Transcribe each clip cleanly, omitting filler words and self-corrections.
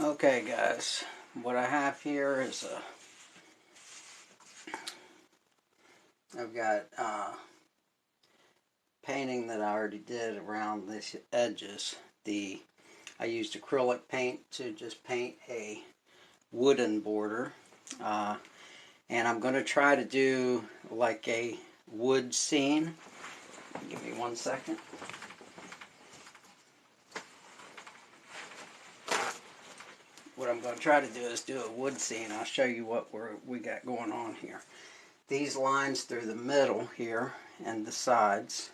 Okay guys, what I have here is I've got painting that I already did around the edges. I used acrylic paint to just paint a wooden border, and I'm going to try to do like a wood scene. Give me 1 second. What I'm going to try to do is do a wood scene. I'll show you what we got going on here. These lines through the middle here and the sides,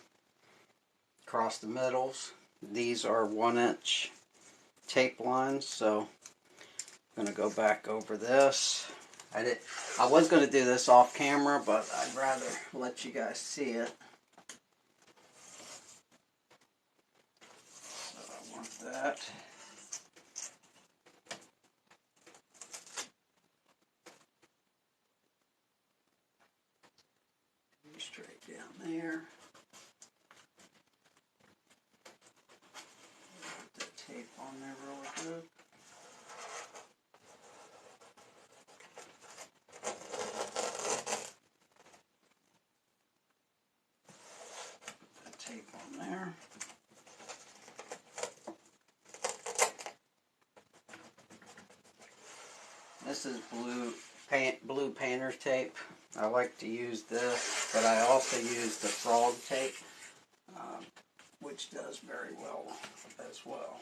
across the middles, these are 1-inch tape lines. So I'm going to go back over this. I was going to do this off camera, but I'd rather let you guys see it. So I want that. Straight down there. Put the tape on there really good. Put the tape on there. This is blue painter's tape. I like to use this, but I also use the frog tape, which does very well as well.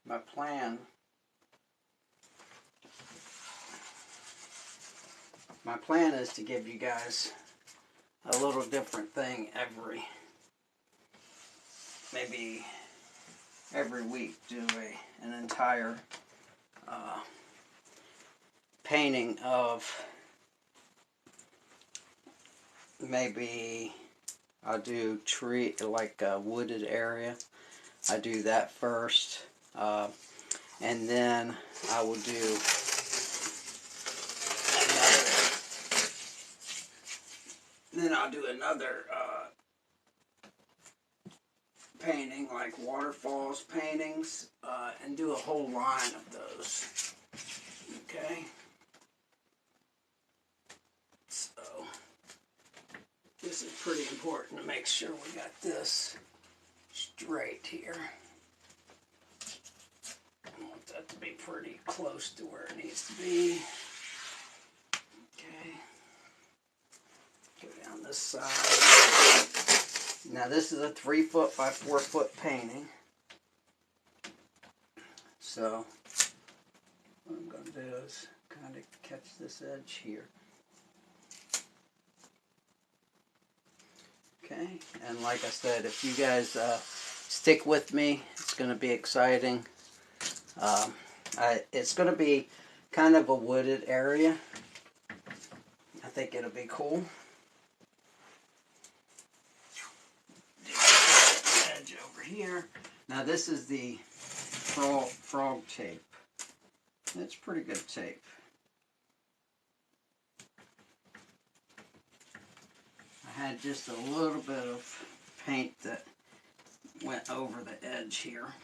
My plan is to give you guys a little different thing maybe every week. Do an entire painting of, maybe I'll do tree, like a wooded area. I do that first, and then I will do another painting, like waterfalls paintings, and do a whole line of those. Okay, so this is pretty important to make sure we got this straight here. I want that to be pretty close to where it needs to be. Okay, go down this side. Now this is a 3 foot by 4 foot painting. So what I'm going to do is kind of catch this edge here. Okay, and like I said, if you guys stick with me, it's going to be exciting. It's going to be kind of a wooded area. I think it'll be cool. Edge over here. Now this is the frog tape. It's pretty good tape. I had just a little bit of paint that went over the edge here.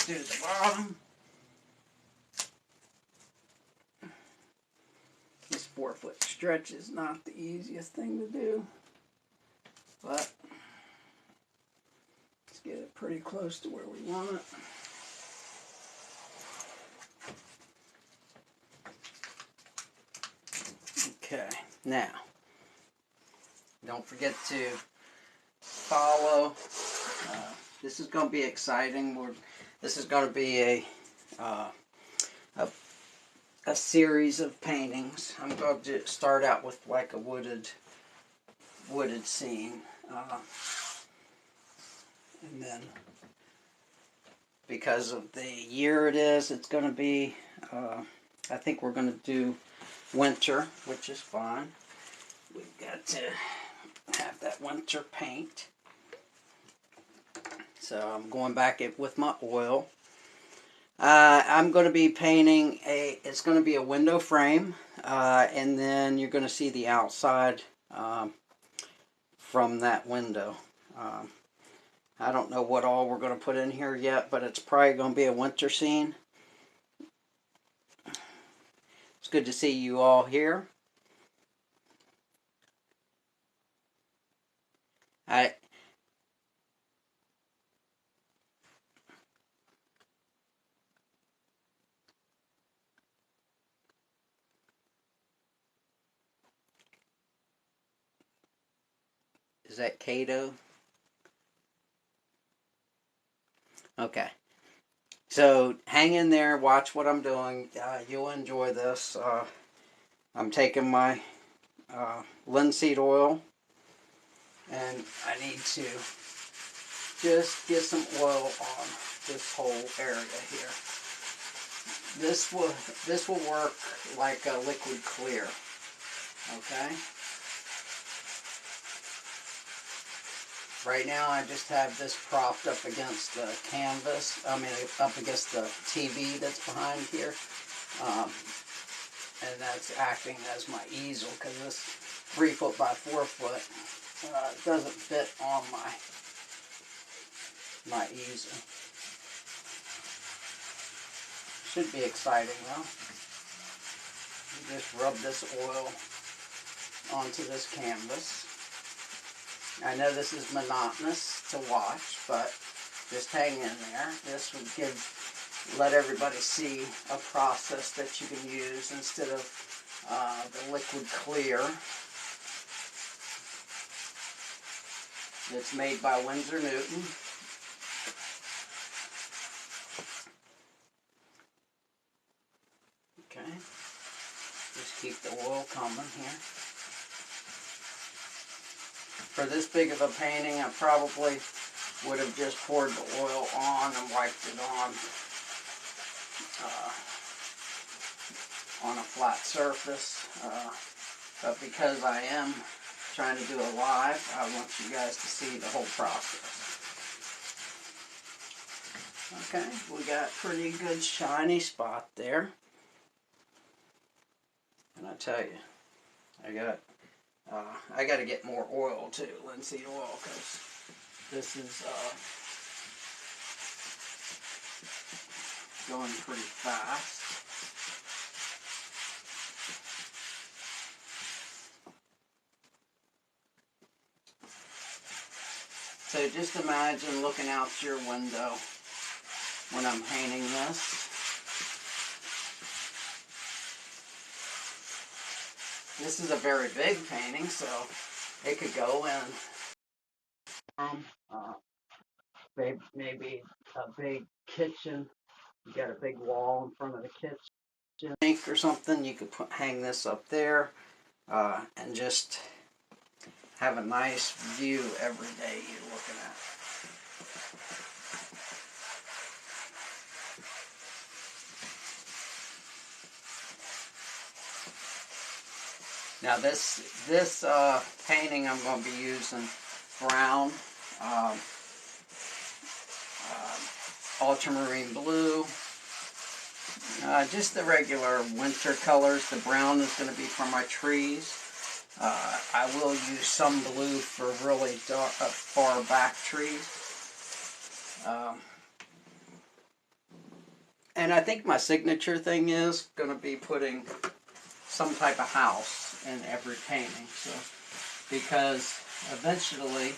Do the bottom. This 4 foot stretch is not the easiest thing to do, but let's get it pretty close to where we want it. Okay, now don't forget to follow. This is going to be exciting. This is going to be a series of paintings. I'm going to start out with like a wooded scene, and then because of the year it is, it's going to be, I think we're going to do winter, which is fine. We've got to have that winter paint. So I'm going back with my oil. I'm going to be painting it's going to be a window frame, and then you're going to see the outside from that window. Um, I don't know what all we're going to put in here yet, but it's probably going to be a winter scene. It's good to see you all here. I Is that Cato? Okay. So hang in there, watch what I'm doing. You'll enjoy this. I'm taking my linseed oil, and I need to just get some oil on this whole area here. This will work like a liquid clear. Okay. Right now I just have this propped up against the canvas, up against the TV that's behind here. And that's acting as my easel because this 3 foot by 4 foot doesn't fit on my easel. Should be exciting though. You just rub this oil onto this canvas. I know this is monotonous to watch, but just hang in there. This would let everybody see a process that you can use instead of the liquid clear. It's made by Winsor Newton. Okay, just keep the oil coming here. For this big of a painting, I probably would have just poured the oil on and wiped it on a flat surface. But because I am trying to do it live, I want you guys to see the whole process. Okay, we got a pretty good shiny spot there. And I tell you, I got to get more oil too, linseed oil, because this is going pretty fast. So just imagine looking out your window when I'm painting this. This is a very big painting, so it could go in maybe a big kitchen. You got a big wall in front of the kitchen, sink or something. You could hang this up there and just have a nice view every day you're looking at. Now this painting I'm going to be using brown, ultramarine blue, just the regular winter colors. The brown is going to be for my trees. I will use some blue for really dark, far back trees. And I think my signature thing is going to be putting some type of house in every painting. So, because eventually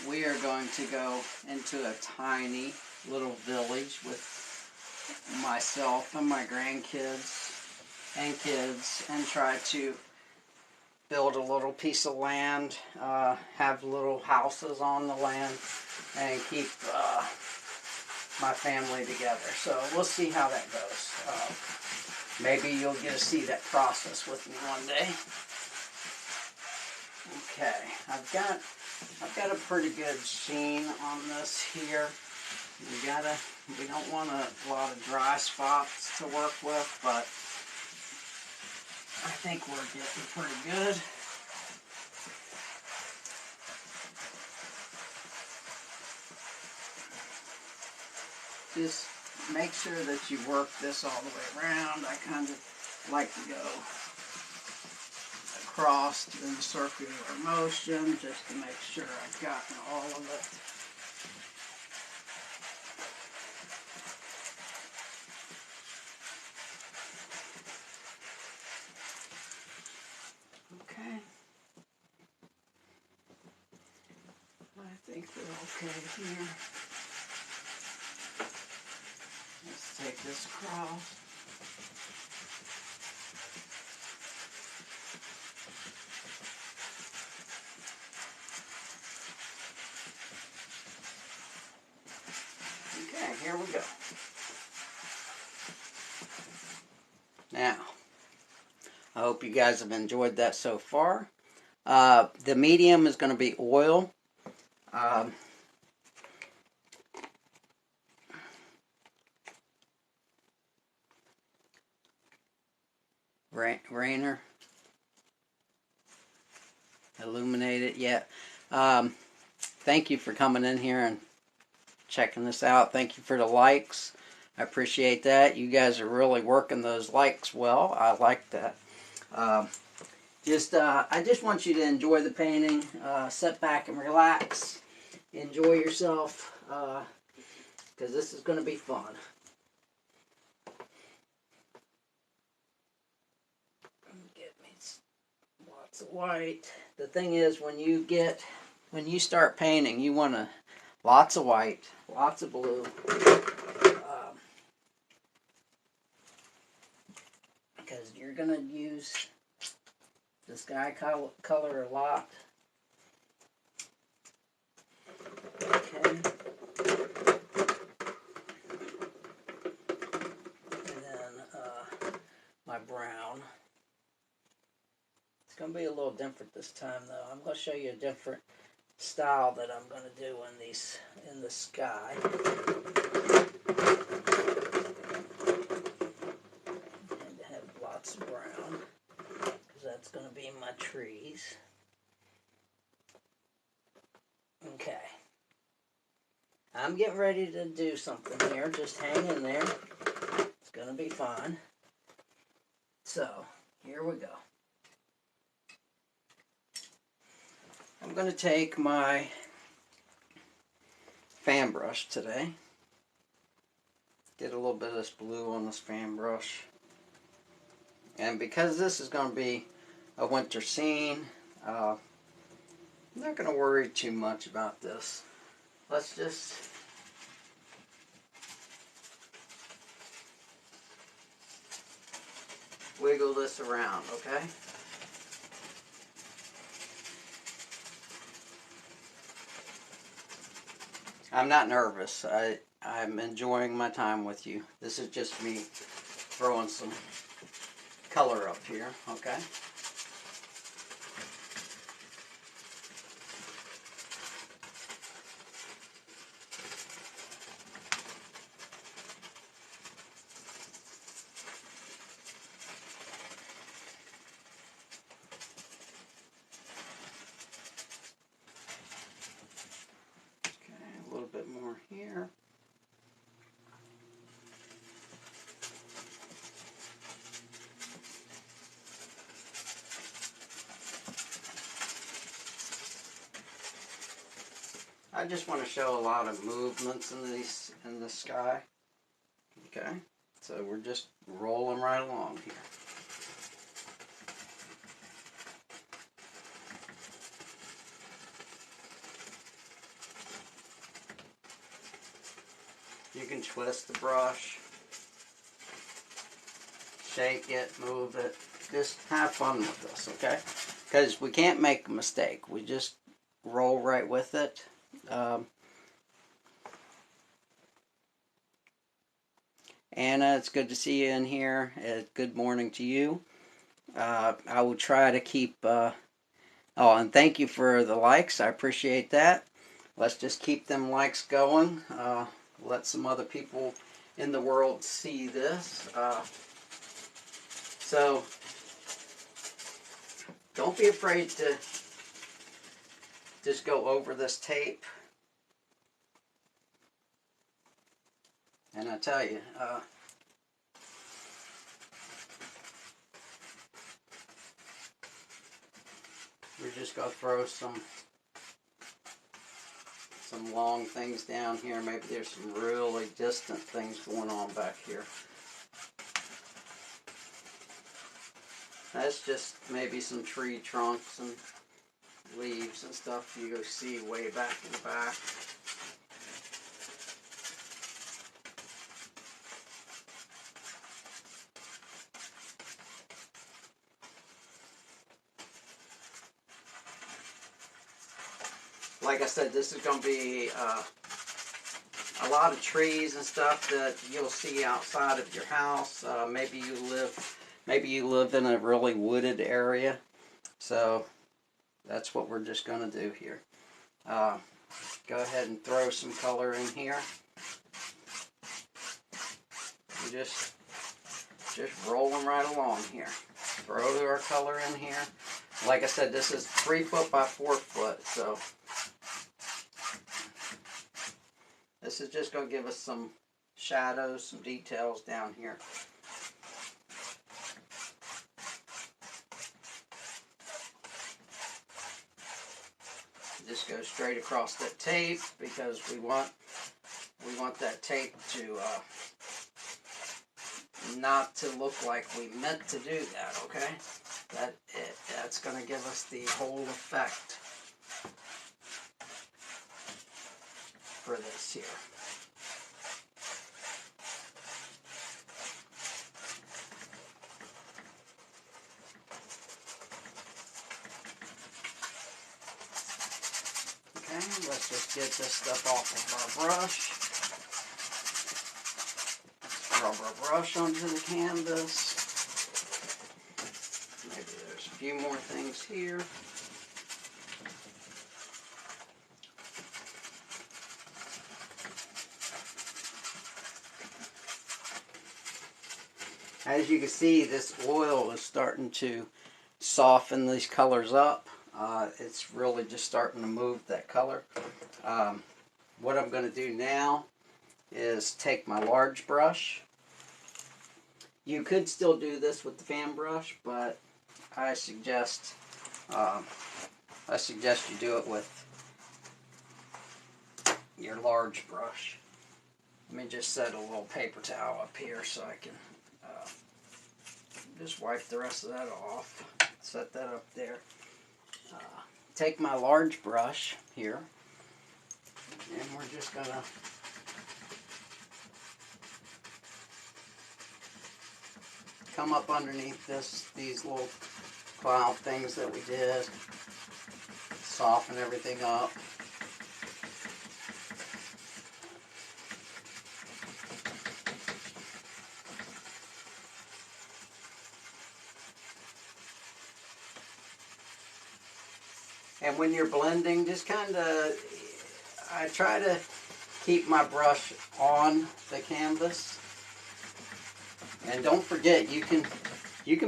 we are going to go into a tiny little village with myself and my grandkids and kids, and try to build a little piece of land, have little houses on the land, and keep my family together. So we'll see how that goes. Maybe you'll get to see that process with me one day. Okay, I've got a pretty good sheen on this here. We don't want a lot of dry spots to work with, but I think we're getting pretty good. Just make sure that you work this all the way around. I kind of like to go across in a circular motion just to make sure I've gotten all of it. Okay. I think we're okay here. Let's take this across. Okay, here we go. Now, I hope you guys have enjoyed that so far. The medium is going to be oil. Rainer. Illuminated, yeah. Thank you for coming in here and checking this out. Thank you for the likes. I appreciate that. You guys are really working those likes well. I like that. I just want you to enjoy the painting. Sit back and relax. Enjoy yourself, because this is going to be fun. Get me lots of white. The thing is, when you start painting, you want lots of white, lots of blue. Because you're going to use the sky color a lot. Okay. And then my brown. It's going to be a little different this time, though. I'm going to show you a different style that I'm going to do in the sky. And have lots of brown, because that's going to be my trees. Okay. I'm getting ready to do something here. Just hang in there. It's going to be fun. So, here we go. I'm going to take my fan brush today. Get a little bit of this blue on this fan brush. And because this is going to be a winter scene, I'm not going to worry too much about this. Let's just wiggle this around, okay? I'm not nervous. I'm enjoying my time with you. This is just me throwing some color up here, okay? A little bit more here. I just want to show a lot of movements in the sky. Okay, so we're just rolling right along here. You can twist the brush, shake it, move it. Just have fun with this, okay? Because we can't make a mistake. We just roll right with it. Anna, it's good to see you in here. Good morning to you. I will try to keep... oh, and thank you for the likes. I appreciate that. Let's just keep them likes going. Let some other people in the world see this. So, don't be afraid to just go over this tape And I tell you, we're just going to throw some long things down here. Maybe there's some really distant things going on back here. That's just maybe some tree trunks and leaves and stuff you go see way back in the back. Like I said, this is going to be a lot of trees and stuff that you'll see outside of your house. Maybe you live in a really wooded area. So that's what we're just going to do here. Go ahead and throw some color in here. And just rolling right along here. Throw our color in here. Like I said, this is 3 foot by 4 foot, so this is just going to give us some shadows, some details down here. Just go straight across that tape because we want that tape to not to look like we meant to do that. Okay, that's going to give us the whole effect for this here. Okay, let's just get this stuff off of our brush. Rub our brush onto the canvas. Maybe there's a few more things here. As you can see, this oil is starting to soften these colors up. It's really just starting to move that color. What I'm going to do now is take my large brush. You could still do this with the fan brush, but I suggest you do it with your large brush. Let me just set a little paper towel up here so I can just wipe the rest of that off. Set that up there. Take my large brush here, and we're just going to come up underneath these little cloud things that we did, soften everything up. And when you're blending, just kind of, I try to keep my brush on the canvas. And don't forget, you can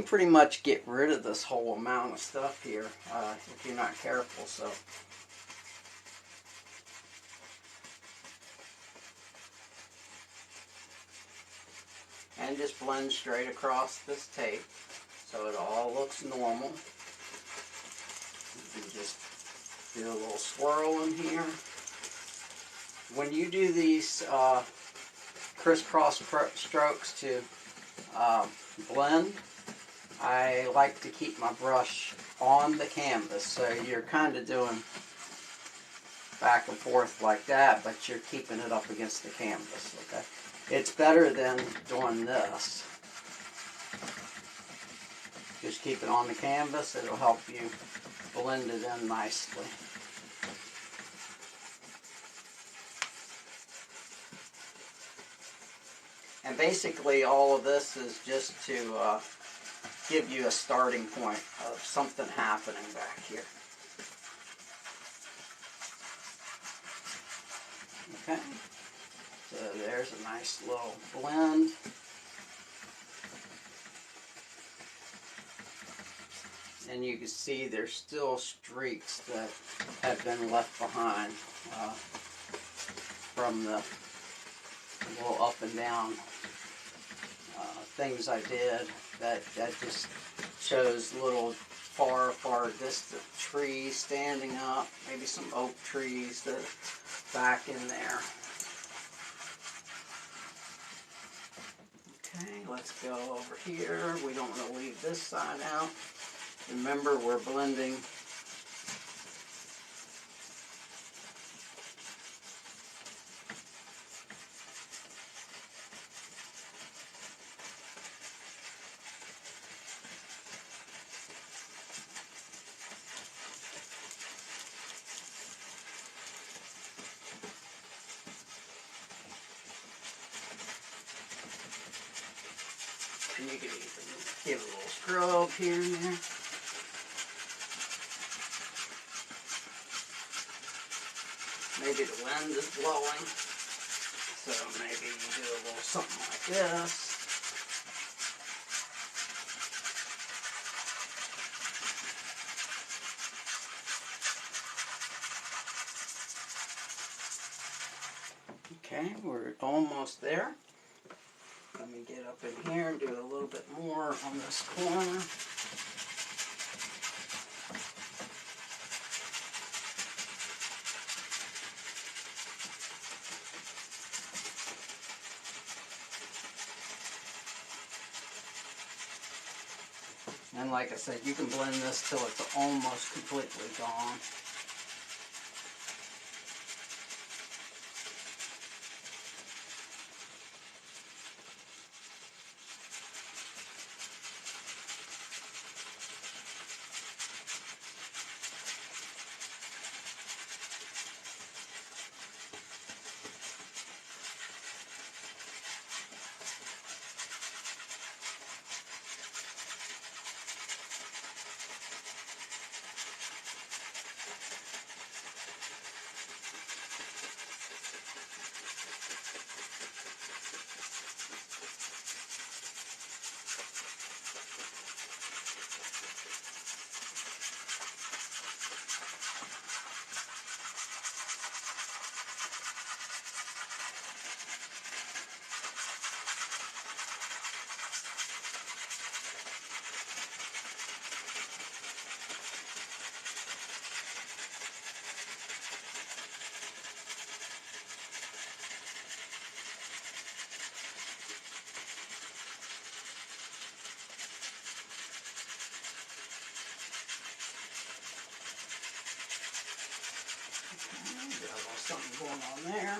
pretty much get rid of this whole amount of stuff here if you're not careful. So and just blend straight across this tape so it all looks normal. You can just do a little swirl in here. When you do these crisscross strokes to blend, I like to keep my brush on the canvas, so you're kind of doing back and forth like that, but you're keeping it up against the canvas. Okay, it's better than doing this. Just keep it on the canvas. It'll help you blend it in nicely. And basically all of this is just to give you a starting point of something happening back here. Okay, so there's a nice little blend. And you can see there's still streaks that have been left behind from a little up and down things I did. That just shows little far distant trees standing up, maybe some oak trees that back in there. Okay, let's go over here. We don't want to leave this side out. Remember, we're blending and you can even give a little scrub here and there. Maybe the wind is blowing, so maybe you do a little something like this. Okay, we're almost there. Let me get up in here and do a little bit more on this corner. And like I said, you can blend this till it's almost completely gone. Got a little something going on there.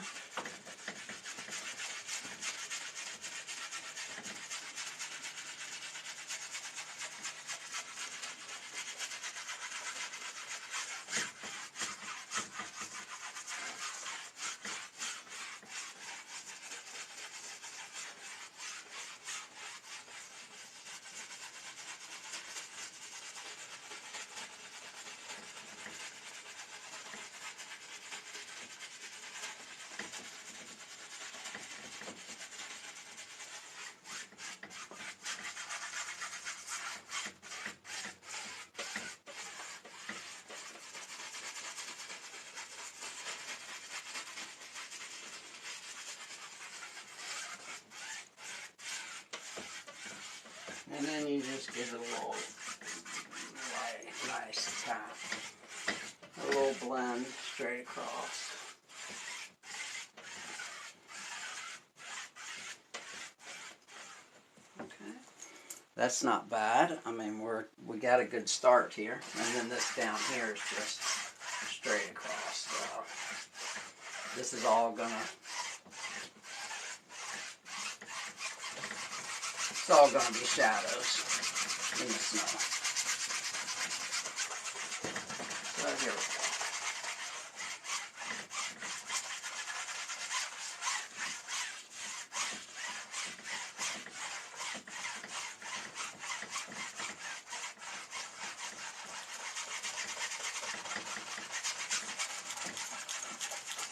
And then you just get a little nice tap, a little blend straight across. Okay, that's not bad. I mean, we got a good start here, and then this down here is just straight across. So this is all gonna. It's all going to be shadows in the snow. So here we go.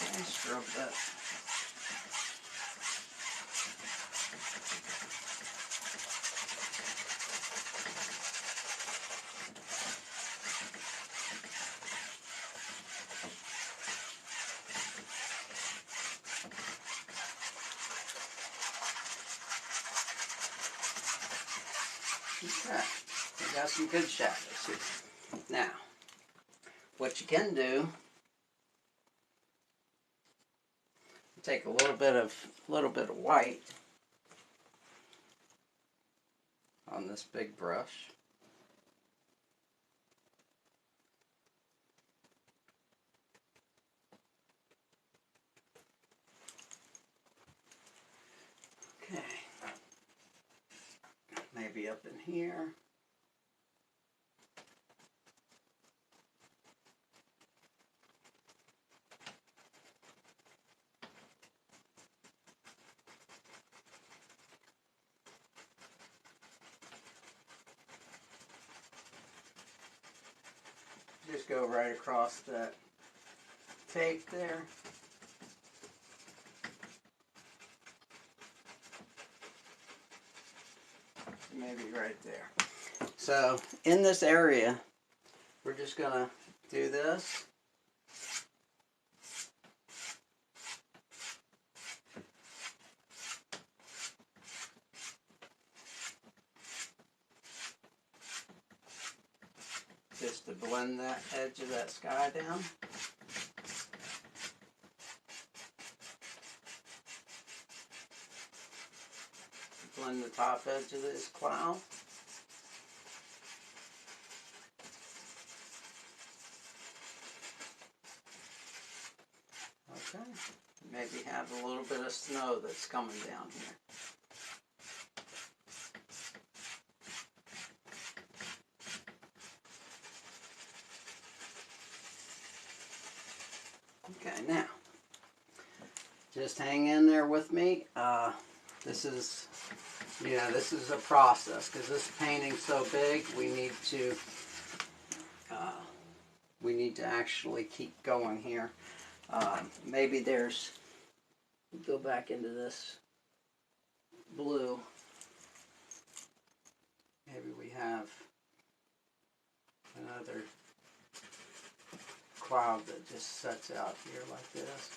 Okay, scrub that. Okay, we got some good shadows here. Now, what you can do, take a little bit of white on this big brush. Okay, maybe up in here. Just go right across that tape there. Maybe right there. So in this area, we're just gonna do this. Just to blend that edge of that sky down. Blend the top edge of this cloud. Okay, maybe have a little bit of snow that's coming down here. Okay, now, just hang in there with me. This is a process because this painting's so big. We need to actually keep going here. Maybe there's, go back into this blue. Maybe we have another cloud that just sets out here like this.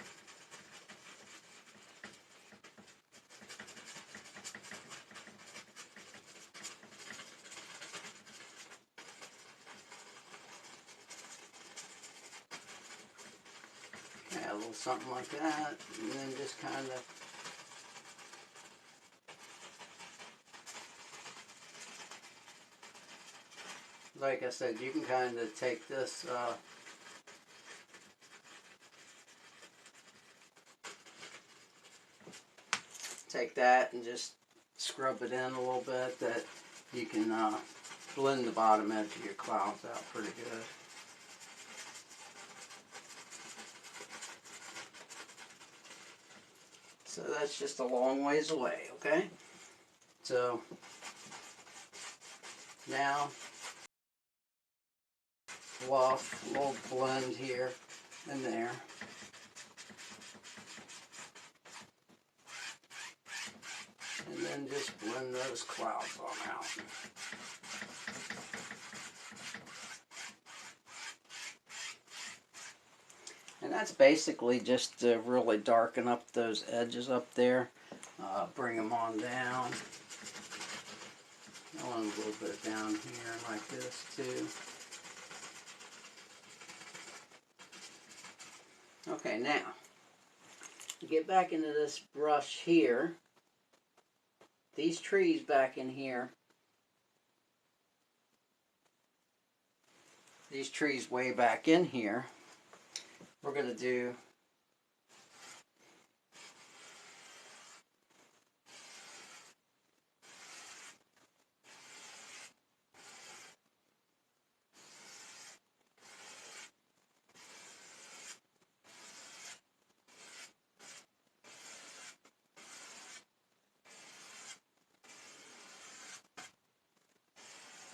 Okay, a little something like that, and then just kind of like I said, you can kind of take this take that and just scrub it in a little bit, that you can blend the bottom edge of your clouds out pretty good. So that's just a long ways away, okay? So now fluff, a little blend here and there. And then just blend those clouds on out. And that's basically just to really darken up those edges up there. Bring them on down. I want a little bit down here like this too. Okay, now, get back into this brush here. These trees back in here. These trees way back in here. We're going to do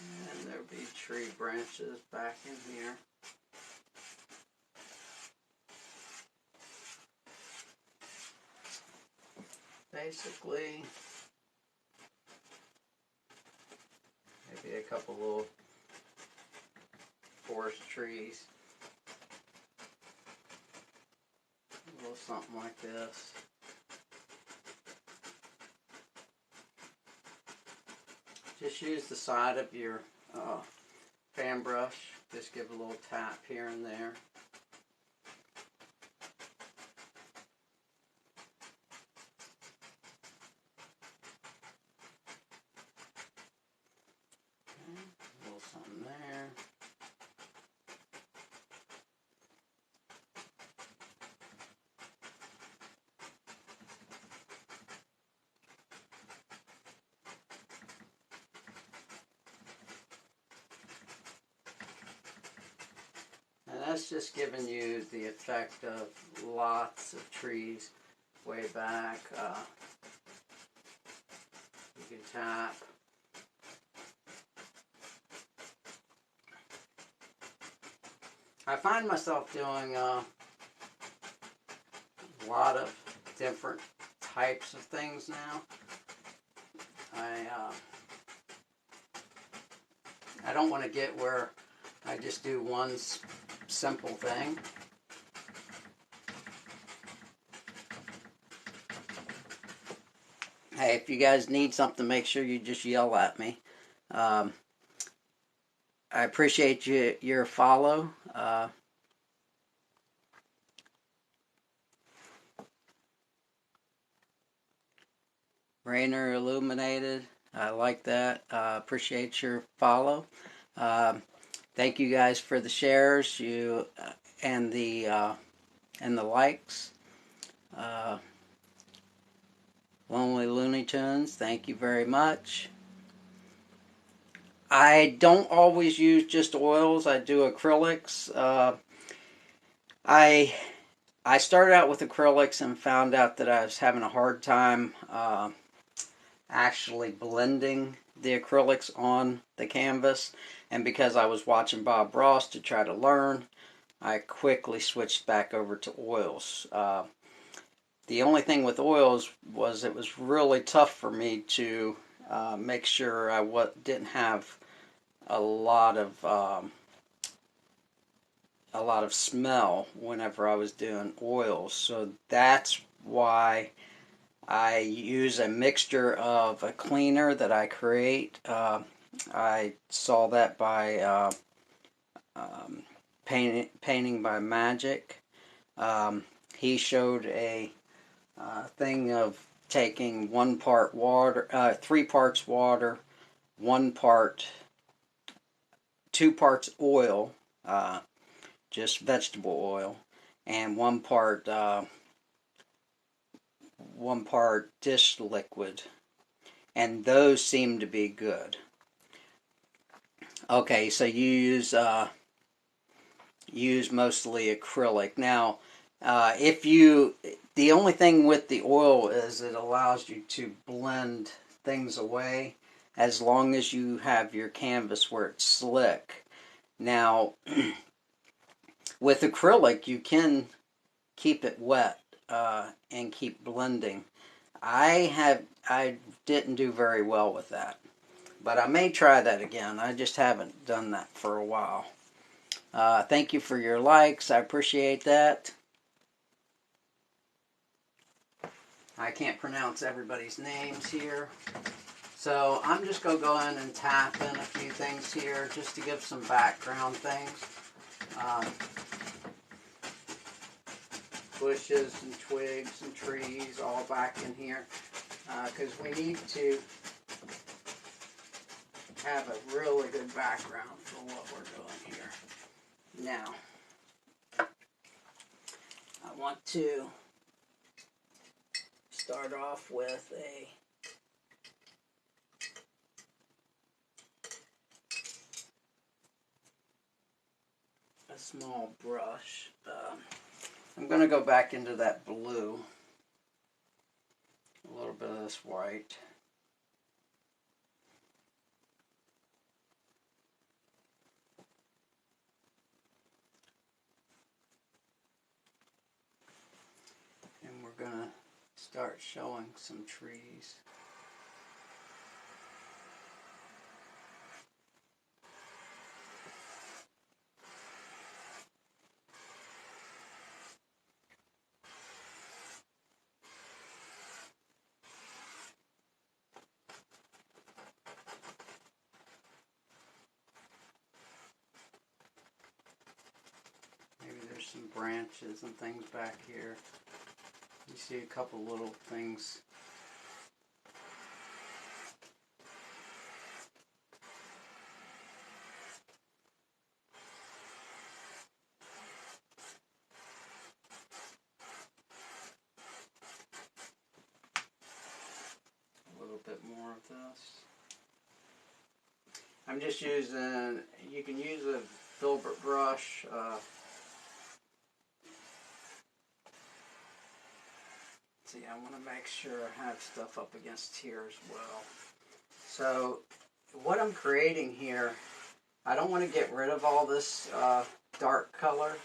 and there'll be tree branches back in here. Basically, maybe a couple little forest trees. A little something like this. Just use the side of your fan brush. Just give a little tap here and there. Okay, a little something there. And that's just giving you the effect of lots of trees way back. You can tap. I find myself doing a lot of different types of things now. I don't want to get where I just do one simple thing. Hey, if you guys need something, make sure you just yell at me. I appreciate your follow. Rainer Illuminated, I like that. Appreciate your follow. Thank you guys for the shares, and the likes. Lonely Looney Tunes, thank you very much. I don't always use just oils. I do acrylics. I started out with acrylics and found out that I was having a hard time actually blending the acrylics on the canvas, and because I was watching Bob Ross to try to learn, I quickly switched back over to oils. The only thing with oils was it was really tough for me to make sure I didn't have a lot of smell whenever I was doing oils. So that's why I use a mixture of a cleaner that I create. I saw that by Painting by Magic. He showed a thing of taking 1 part water, 3 parts water, 2 parts oil, just vegetable oil, and 1 part dish liquid, and those seem to be good. Okay, so you use mostly acrylic. Now, the only thing with the oil is it allows you to blend things away as long as you have your canvas where it's slick. Now, with acrylic, you can keep it wet and keep blending. I didn't do very well with that, but I may try that again. I just haven't done that for a while. Thank you for your likes. I appreciate that. I can't pronounce everybody's names here. So I'm just going to go in and tap in a few things here just to give some background things. Bushes and twigs and trees all back in here. Because we need to have a really good background for what we're doing here. Now, I want to start off with a small brush. I'm going to go back into that blue, a little bit of this white. And we're going to start showing some trees. some branches and things back here. You see a couple little things. A little bit more of this. I'm just using, you can use a filbert brush. See, I want to make sure I have stuff up against here as well. So what I'm creating here, I don't want to get rid of all this dark color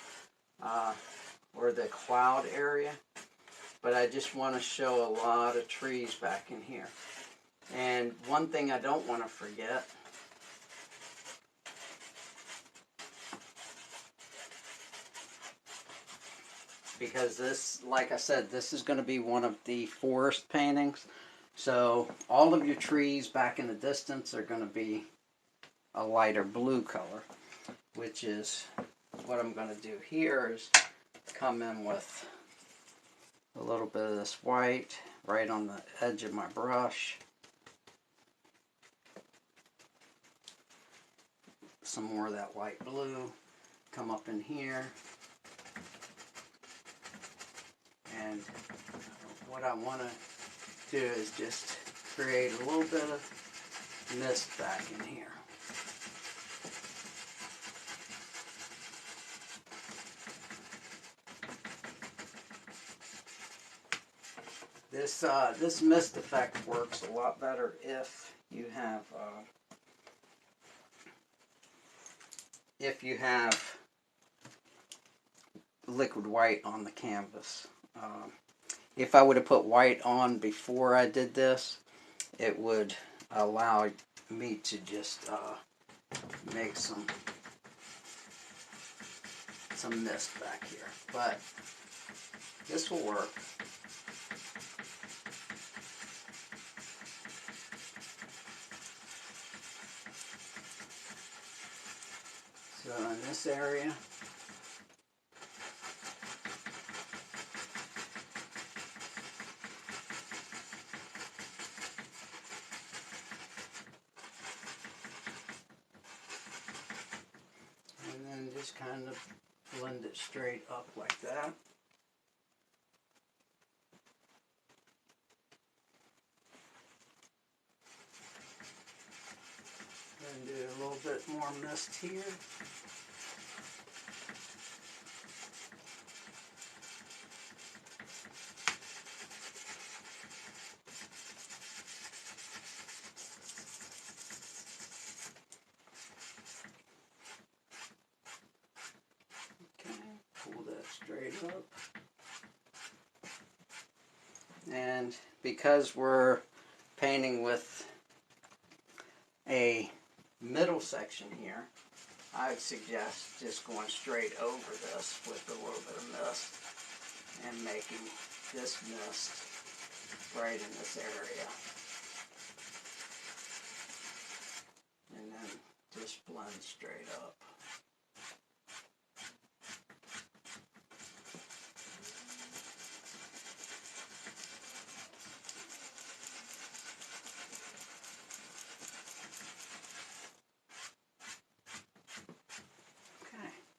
or the cloud area, but I just want to show a lot of trees back in here. And one thing I don't want to forget, because this, like I said, this is going to be one of the forest paintings. So all of your trees back in the distance are going to be a lighter blue color, which is what I'm going to do here is come in with a little bit of this white right on the edge of my brush. Some more of that light blue. Come up in here. And what I want to do is just create a little bit of mist back in here. This mist effect works a lot better if you have liquid white on the canvas. If I would have put white on before I did this, it would allow me to just make some mist back here. But this will work. So in this area, and then just kind of blend it straight up like that. And do a little bit more mist here. Pull that straight up. And because we're painting with a middle section here, I would suggest just going straight over this with a little bit of mist and making this mist right in this area. And then just blend straight up.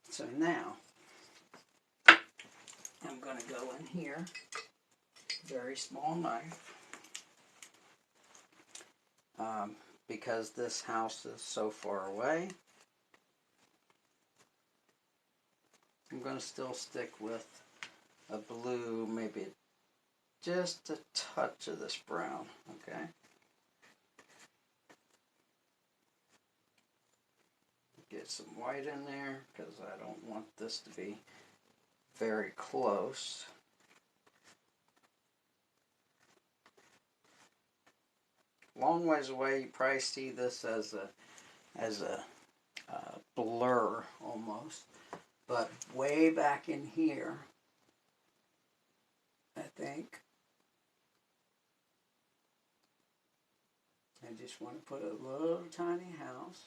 So now, I'm going to go in here, very small knife, because this house is so far away. I'm going to still stick with a blue, maybe just a touch of this brown, okay? Get some white in there because I don't want this to be very close. Long ways away, you probably see this as a blur almost, but way back in here, I think I just want to put a little tiny house.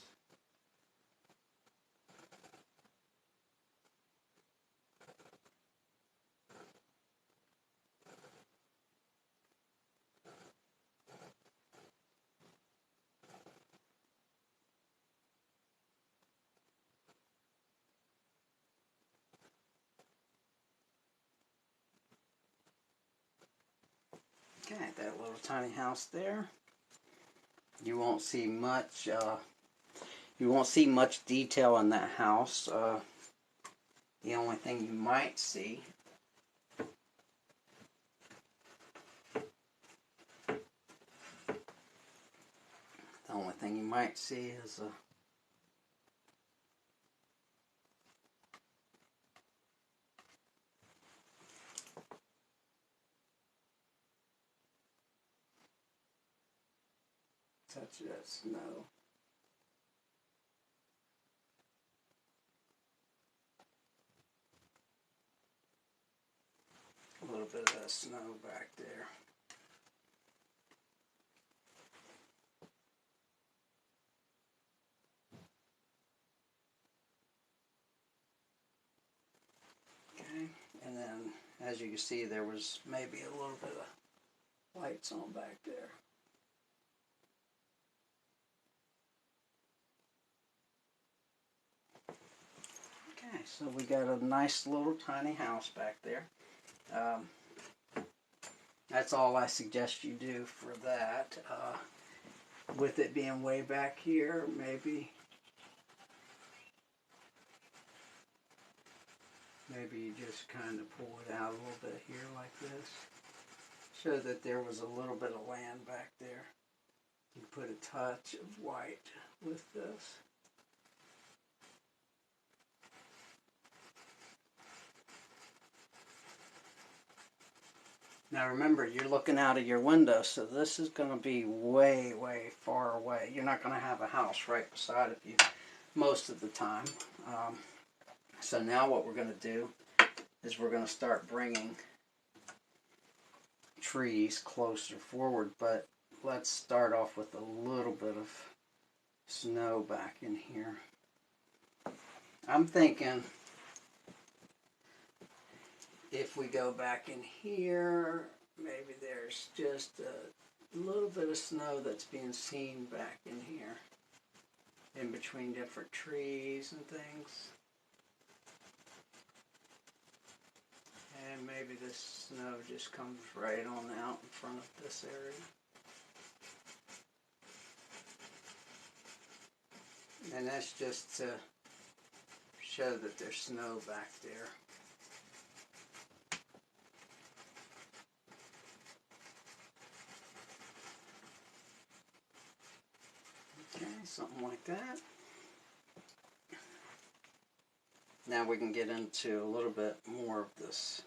tiny house there. You won't see much. You won't see much detail in that house. The only thing you might see is a touch of that snow. A little bit of that snow back there. Okay, and then as you can see, there was maybe a little bit of lights on back there. Okay, so we got a nice little tiny house back there. That's all I suggest you do for that. With it being way back here, maybe you just kind of pull it out a little bit here like this. Show that there was a little bit of land back there. You put a touch of white with this. Now remember, you're looking out of your window, so this is going to be way, way far away. You're not going to have a house right beside of you most of the time. So now what we're going to do is we're going to start bringing trees closer forward, but let's start off with a little bit of snow back in here. I'm thinking if we go back in here, maybe there's just a little bit of snow that's being seen back in here, in between different trees and things. And maybe this snow just comes right on out in front of this area. And that's just to show that there's snow back there. Okay, something like that. Now we can get into a little bit more of this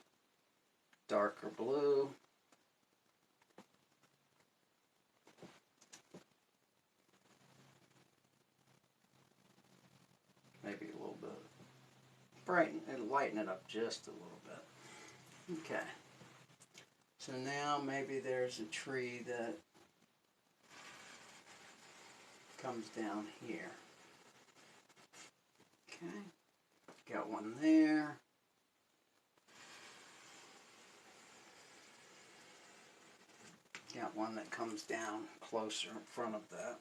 darker blue. Maybe a little bit. Brighten and lighten it up just a little bit. Okay. So now maybe there's a tree that comes down here. Okay. Got one there. Got one that comes down closer in front of that.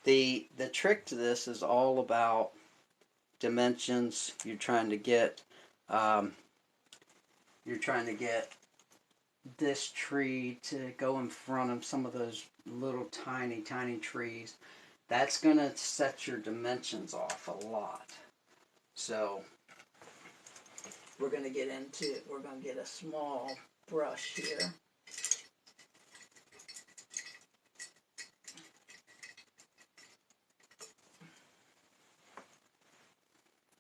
The trick to this is all about dimensions. You're trying to get this tree to go in front of some of those little tiny trees. That's going to set your dimensions off a lot. So we're going to get into it. We're going to get a small brush here.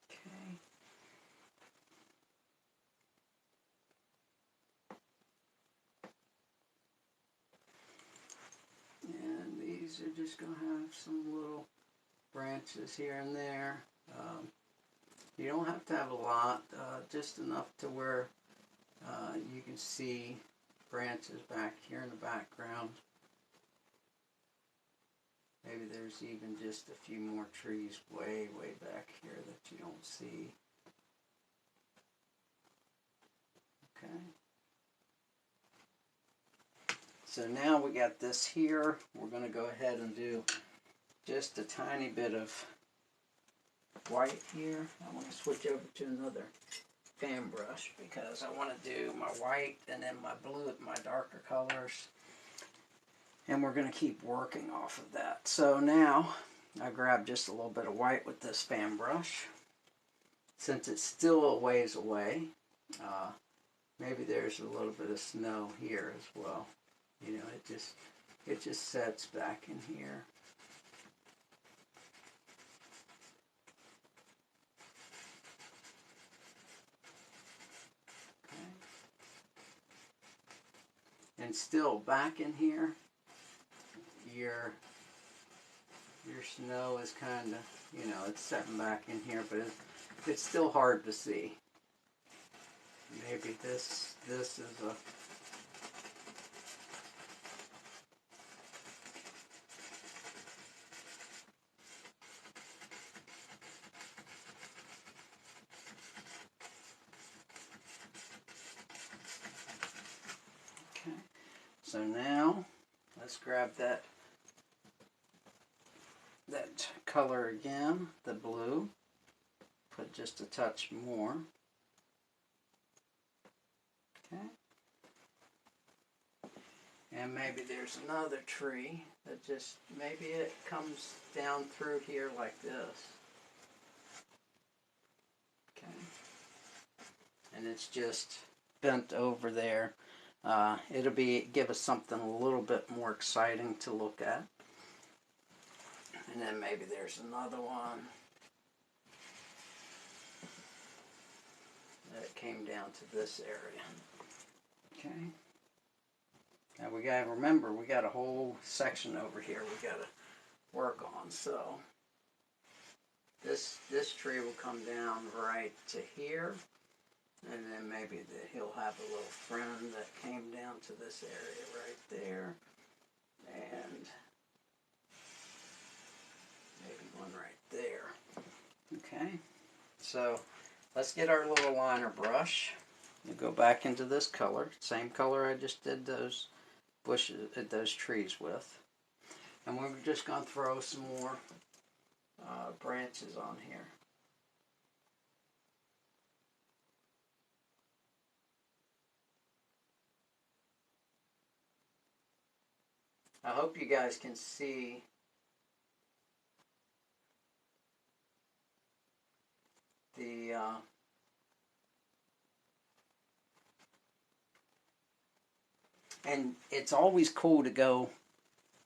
Okay. And these are just going to have some little branches here and there. You don't have to have a lot, just enough to where you can see branches back here in the background. Maybe there's even just a few more trees way back here that you don't see. Okay. So now we got this here. We're going to go ahead and do just a tiny bit of white here. I want to switch over to another fan brush because I want to do my white and then my blue, my darker colors. And we're going to keep working off of that. So now I grab just a little bit of white with this fan brush. Since it's still a ways away, maybe there's a little bit of snow here as well. You know, it just sets back in here. Okay. And still back in here, your snow is kind of, you know, it's setting back in here, but it's still hard to see. Maybe this is a okay. So now let's grab that color again, the blue. Put just a touch more. Okay. And maybe there's another tree that just, maybe it comes down through here like this. Okay. And it's just bent over there. It'll give us something a little bit more exciting to look at. And then maybe there's another one that came down to this area. Okay. Now we gotta remember, we got a whole section over here we gotta work on. So this tree will come down right to here, and then maybe he'll have a little friend that came down to this area right there, and maybe one right there. Okay, so let's get our little liner brush. We'll go back into this color, same color I just did those bushes, those trees with, and we're just going to throw some more branches on here. I hope you guys can see the and it's always cool to go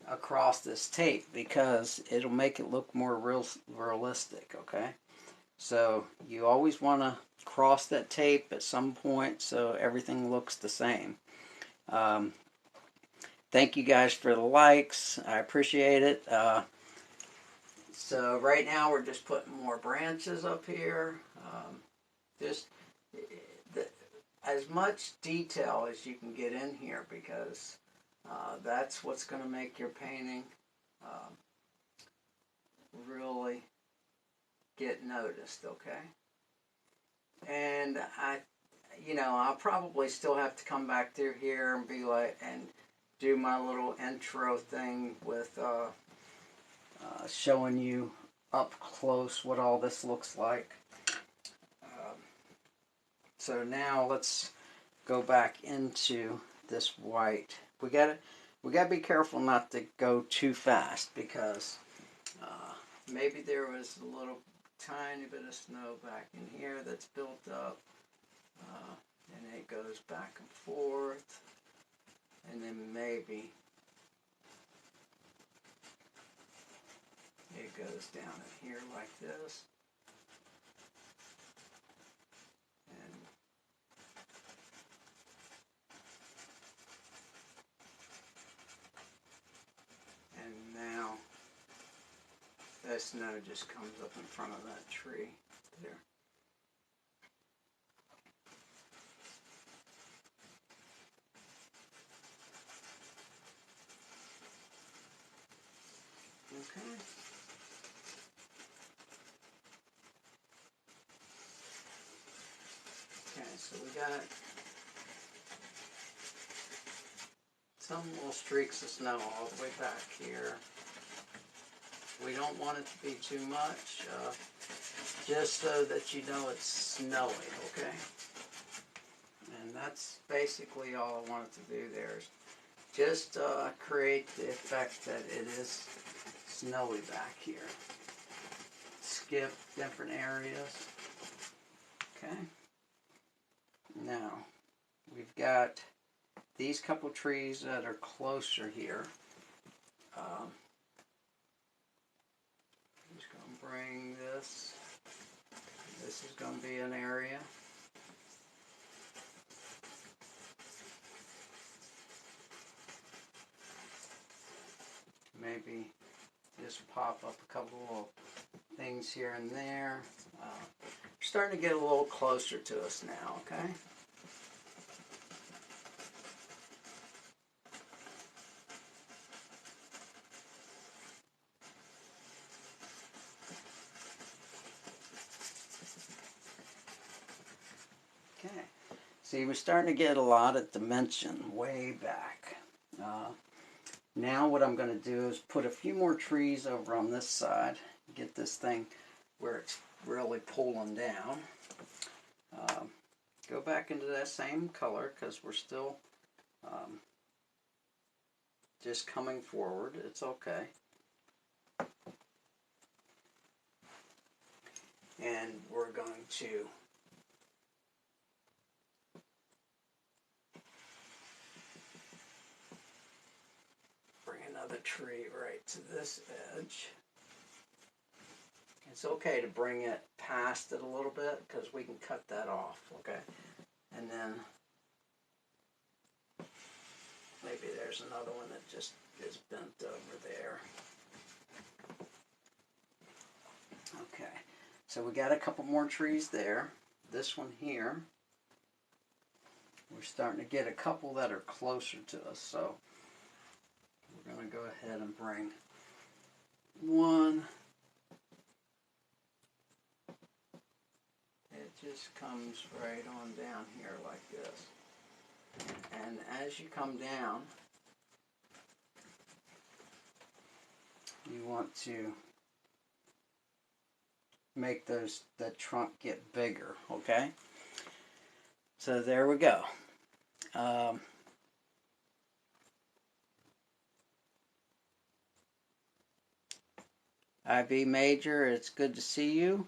across this tape because it'll make it look more realistic. Okay, so you always want to cross that tape at some point so everything looks the same. Thank you guys for the likes. I appreciate it. So right now we're just putting more branches up here. Just as much detail as you can get in here because that's what's going to make your painting really get noticed. Okay. And I'll probably still have to come back through here and be like, and do my little intro thing with showing you up close what all this looks like. So now let's go back into this white. We gotta be careful not to go too fast because maybe there was a little tiny bit of snow back in here that's built up, and it goes back and forth, and then maybe it goes down in here like this, and now that snow just comes up in front of that tree there. Okay. Okay, so we got some little streaks of snow all the way back here. We don't want it to be too much, just so that you know it's snowing, okay? that's basically all I wanted to do there. Is just create the effect that it is snowy back here. Skip different areas. Okay. Now, we've got these couple trees that are closer here. I'm just going to bring this. This is going to be an area. Maybe just pop up a couple of things here and there. Starting to get a little closer to us now, okay? Okay. See, we're starting to get a lot of dimension way back. Now what I'm going to do is put a few more trees over on this side. Get this thing where it's really pulling down. Go back into that same color because we're still just coming forward. It's okay. And we're going to bring another tree right to this edge. It's okay to bring it past it a little bit because we can cut that off, okay? And then maybe there's another one that just is bent over there. Okay, so we got a couple more trees there. This one here, we're starting to get a couple that are closer to us, so we're going to go ahead and bring one. It just comes right on down here like this. And as you come down, you want to make the trunk get bigger, okay? So there we go. IB Major, it's good to see you.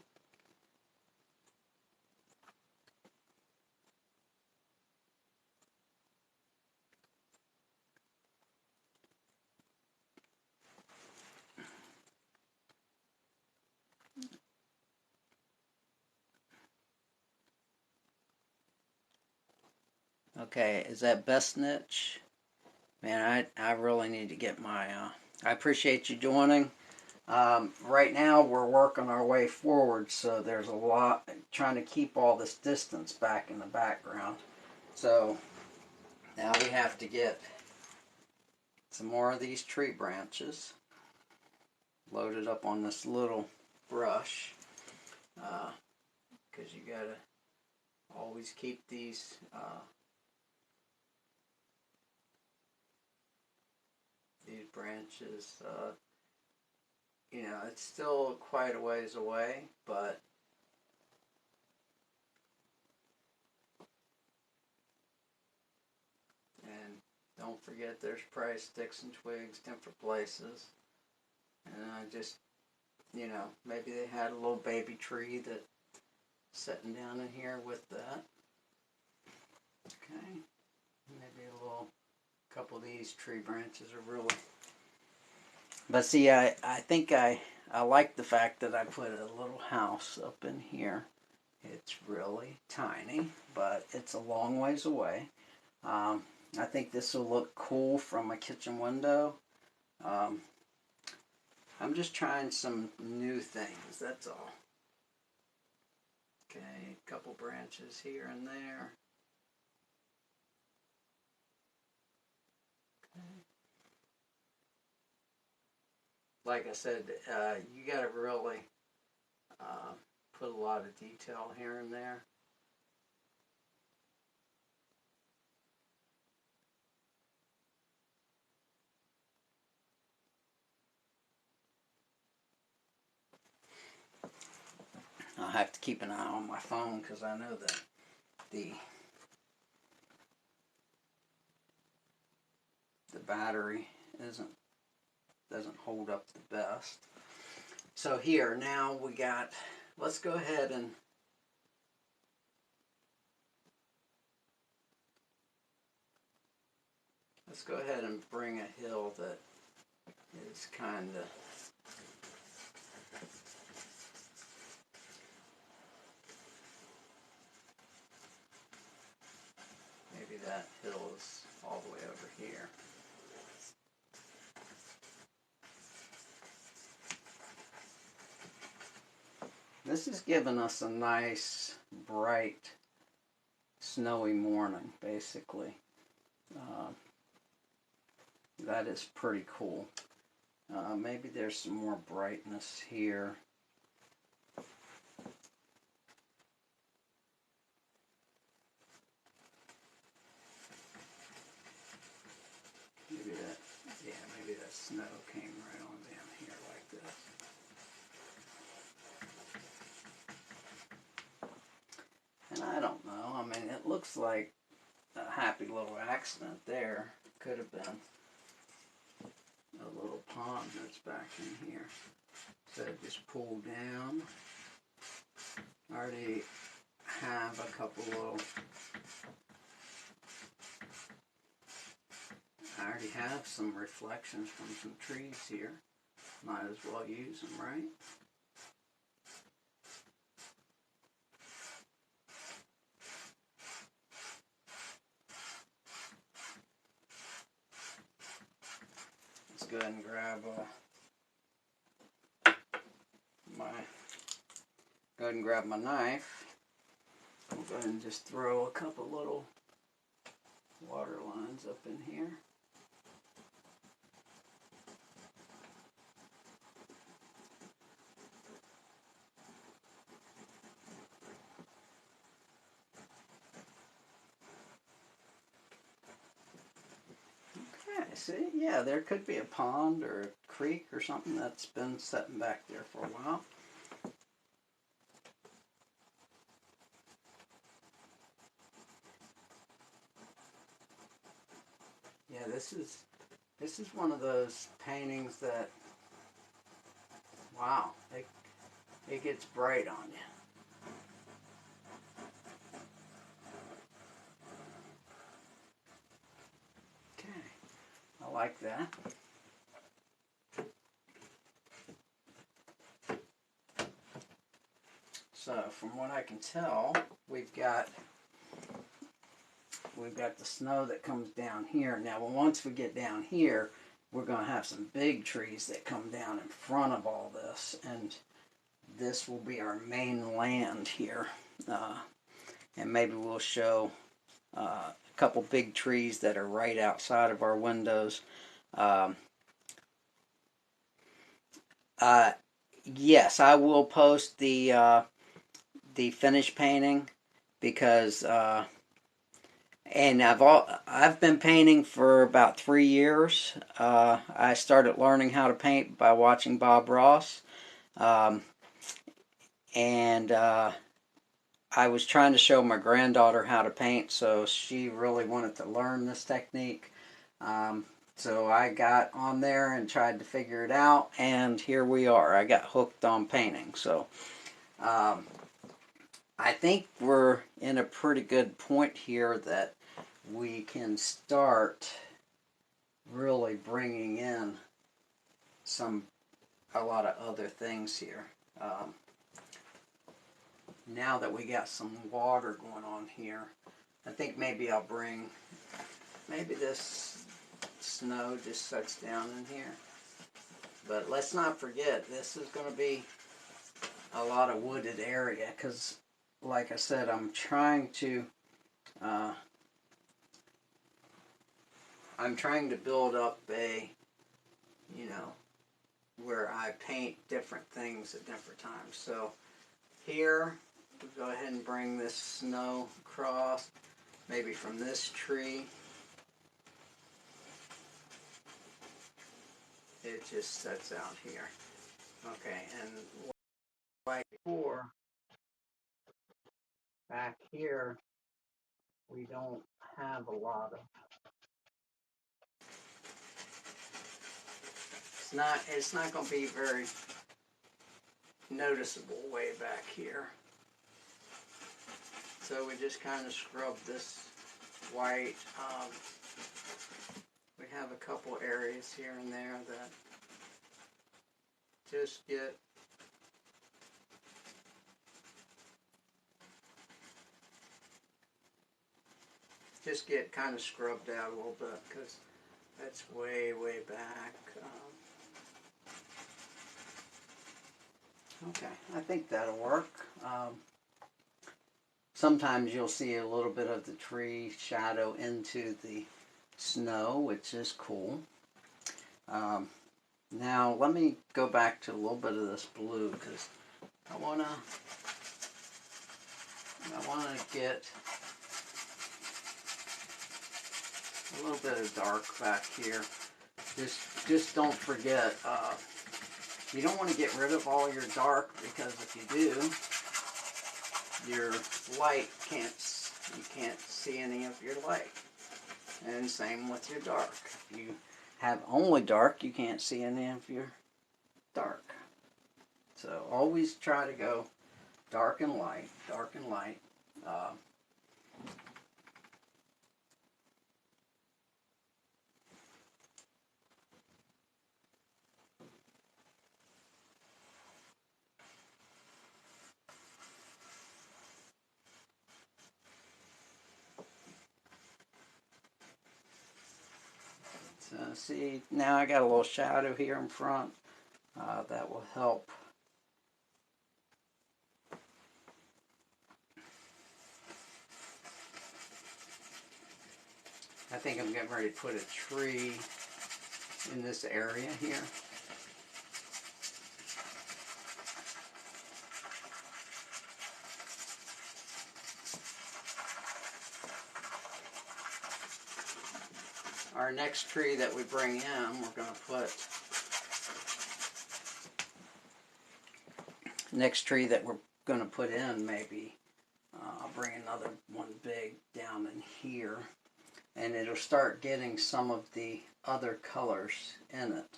Okay, is that best niche? Man, I really need to get my, I appreciate you joining. Right now we're working our way forward, so there's a lot, trying to keep all this distance back in the background. So now we have to get some more of these tree branches loaded up on this little brush, because you gotta always keep these branches, you know, it's still quite a ways away, but and don't forget there's probably sticks and twigs different places. And I just, you know, maybe they had a little baby tree that sitting down in here with that. Okay, maybe a little couple of these tree branches are really. But see, I think I like the fact that I put a little house up in here. It's really tiny, but it's a long ways away. I think this will look cool from a kitchen window. I'm just trying some new things, that's all. Okay, a couple branches here and there. Okay. Like I said, you got to really put a lot of detail here and there. I'll have to keep an eye on my phone because I know that the battery doesn't hold up the best. So here now we got, let's go ahead and bring a hill that is kind of, maybe that hill is all the way over here. This is giving us a nice, bright, snowy morning, basically. That is pretty cool. Maybe there's some more brightness here. Maybe that snow came right on down here like this. And I don't know, I mean, it looks like a happy little accident there. Could have been a little pond that's back in here. So just pull down. I already have a couple little, I already have some reflections from some trees here. Might as well use them, right? Let's go ahead and grab my knife. I'll go ahead and just throw a couple little water lines up in here. Okay, see, yeah, there could be a pond or a creek or something that's been sitting back there for a while. Yeah, this is one of those paintings that, wow, it gets bright on you. Okay, I like that. So from what I can tell, we've got the snow that comes down here. Now, once we get down here, we're going to have some big trees that come down in front of all this, and this will be our main land here. And maybe we'll show a couple big trees that are right outside of our windows. Yes, I will post the finished painting because and I've been painting for about 3 years. I started learning how to paint by watching Bob Ross, and I was trying to show my granddaughter how to paint, so she really wanted to learn this technique. So I got on there and tried to figure it out, and here we are. I got hooked on painting. So I think we're in a pretty good point here that we can start really bringing in a lot of other things here. Now that we got some water going on here, I think maybe maybe this snow just sets down in here. But let's not forget, this is going to be a lot of wooded area because, like I said, I'm trying to build up where I paint different things at different times. So here, we'll go ahead and bring this snow across, maybe from this tree. It just sets out here. Okay, and like before, back here, we don't have a lot of It's not going to be very noticeable way back here. So we just kind of scrub this white. We have a couple areas here and there that just get kind of scrubbed out a little bit because that's way back. Okay, I think that'll work. Sometimes you'll see a little bit of the tree shadow into the snow, which is cool. Now let me go back to a little bit of this blue because I wanna get a little bit of dark back here. Just don't forget, you don't want to get rid of all your dark because if you do, your light you can't see any of your light. And same with your dark. If you have only dark, you can't see any of your dark. So always try to go dark and light, dark and light. So see, now I got a little shadow here in front. That will help. I think I'm getting ready to put a tree in this area here. Our next tree that we bring in, we're going to put, next tree that we're going to put in, maybe, I'll bring another one big down in here, and it'll start getting some of the other colors in it.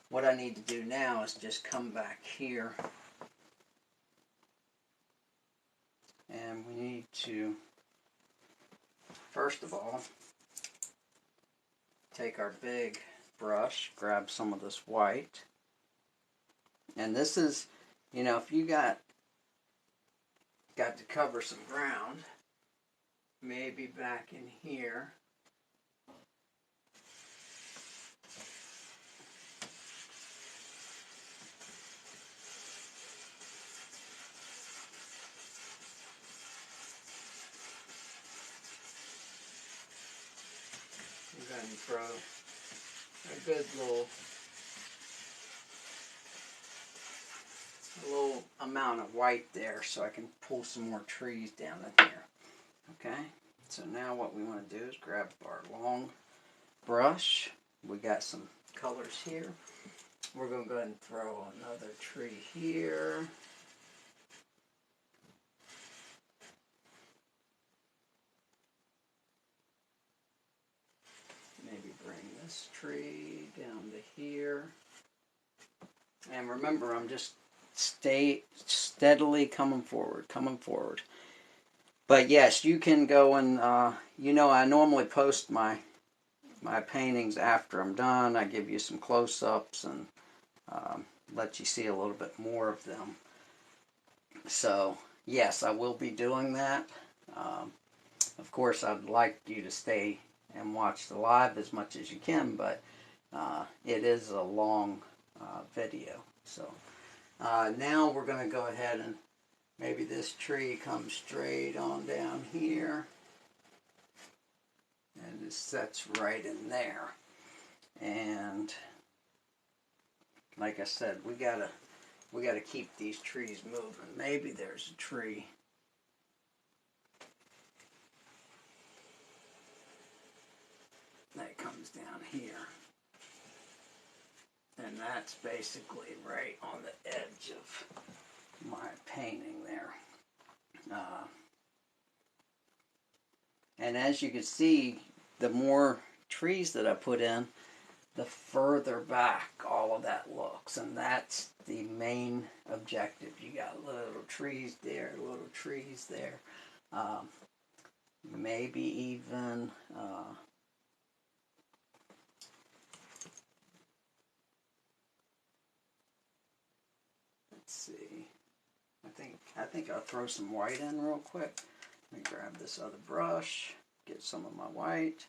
What I need to do now is just come back here, and we need to, first of all, take our big brush, grab some of this white, and this is, you know, if you got to cover some ground, maybe back in here. Go ahead and throw a good little amount of white there so I can pull some more trees down in here. Okay, so now what we want to do is grab our long brush. We got some colors here. We're going to go ahead and throw another tree here. Maybe bring this tree down to here. And remember, I'm just steadily coming forward. But yes, you can go and, you know, I normally post my paintings after I'm done. I give you some close-ups and let you see a little bit more of them. So, yes, I will be doing that. Of course, I'd like you to stay and watch the live as much as you can, but it is a long video. So, now we're going to go ahead and maybe this tree comes straight on down here. And it sets right in there. And like I said, we gotta keep these trees moving. Maybe there's a tree that comes down here. And that's basically right on the edge of my painting there. And as you can see, the more trees that I put in, the further back all of that looks, and that's the main objective. You got little trees there, little trees there, maybe even let's see. I think I'll throw some white in real quick. Let me grab this other brush, get some of my white.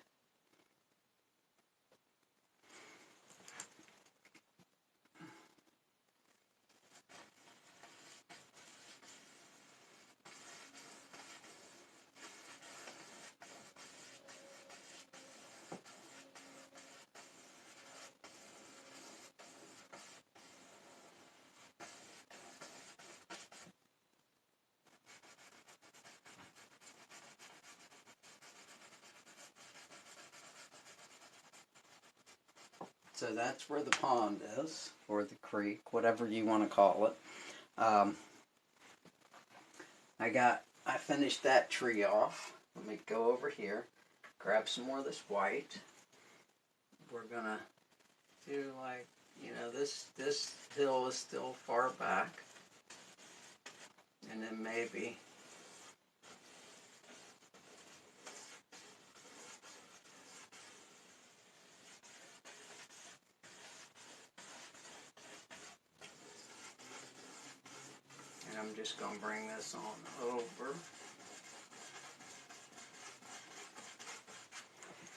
So that's where the pond is, or the creek, whatever you want to call it. I finished that tree off. Let me go over here, grab some more of this white. We're gonna do like, this hill is still far back, and then maybe I'm just going to bring this on over.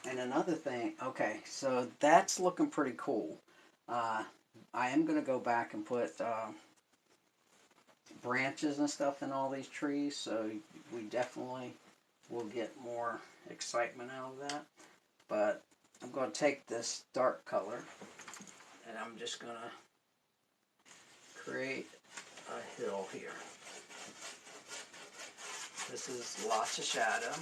And another thing, okay, so that's looking pretty cool. I am going to go back and put branches and stuff in all these trees, so we definitely will get more excitement out of that. But I'm going to take this dark color, and I'm just going to create a hill here. This is lots of shadow.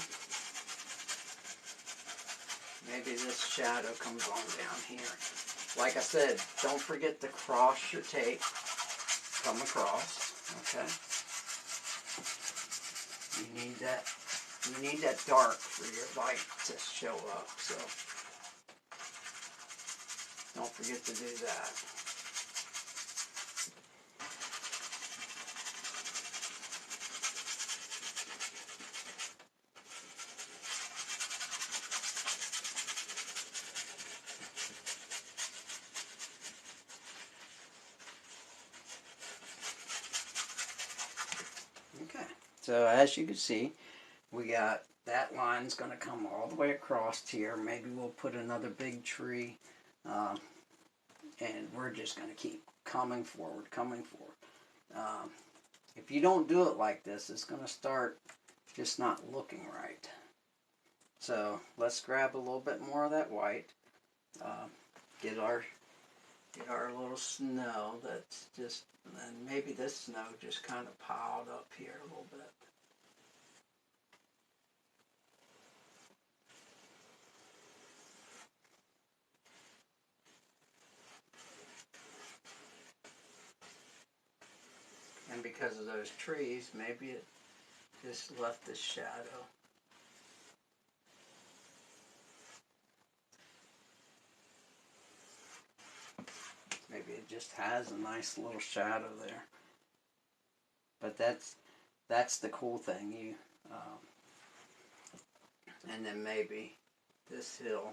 Maybe this shadow comes on down here. Like I said, don't forget to cross your tape. Come across, okay? You need that dark for your light to show up, so don't forget to do that. Okay, so as you can see, we got that line's going to come all the way across here. Maybe we'll put another big tree, and we're just going to keep coming forward. If you don't do it like this, it's going to start just not looking right. So let's grab a little bit more of that white. Get our little snow that's just, and maybe this snow just kind of piled up here a little bit. And because of those trees, maybe it just left this shadow. Maybe it just has a nice little shadow there. But that's the cool thing. And then maybe this hill.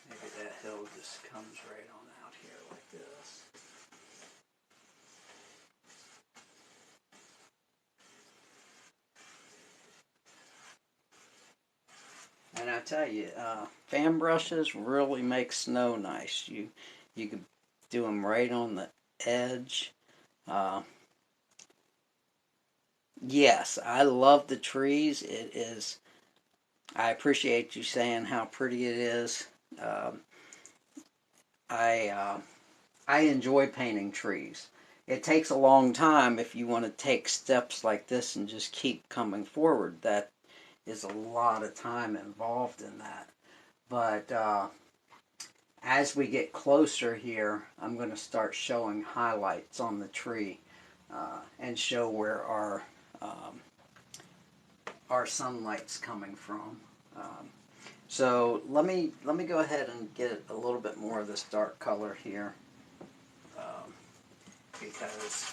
Maybe that hill just comes right on out here like this. And I tell you, fan brushes really make snow nice. You can do them right on the edge. Yes, I love the trees. It is. I appreciate you saying how pretty it is. Um, I enjoy painting trees. It takes a long time if you want to take steps like this and just keep coming forward. That is a lot of time involved in that. But as we get closer here, I'm going to start showing highlights on the tree and show where our our sunlight's coming from. So let me go ahead and get a little bit more of this dark color here, because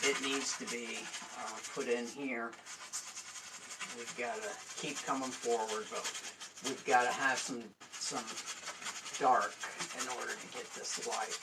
it needs to be put in here. We've got to keep coming forward, but we've got to have some dark in order to get this light.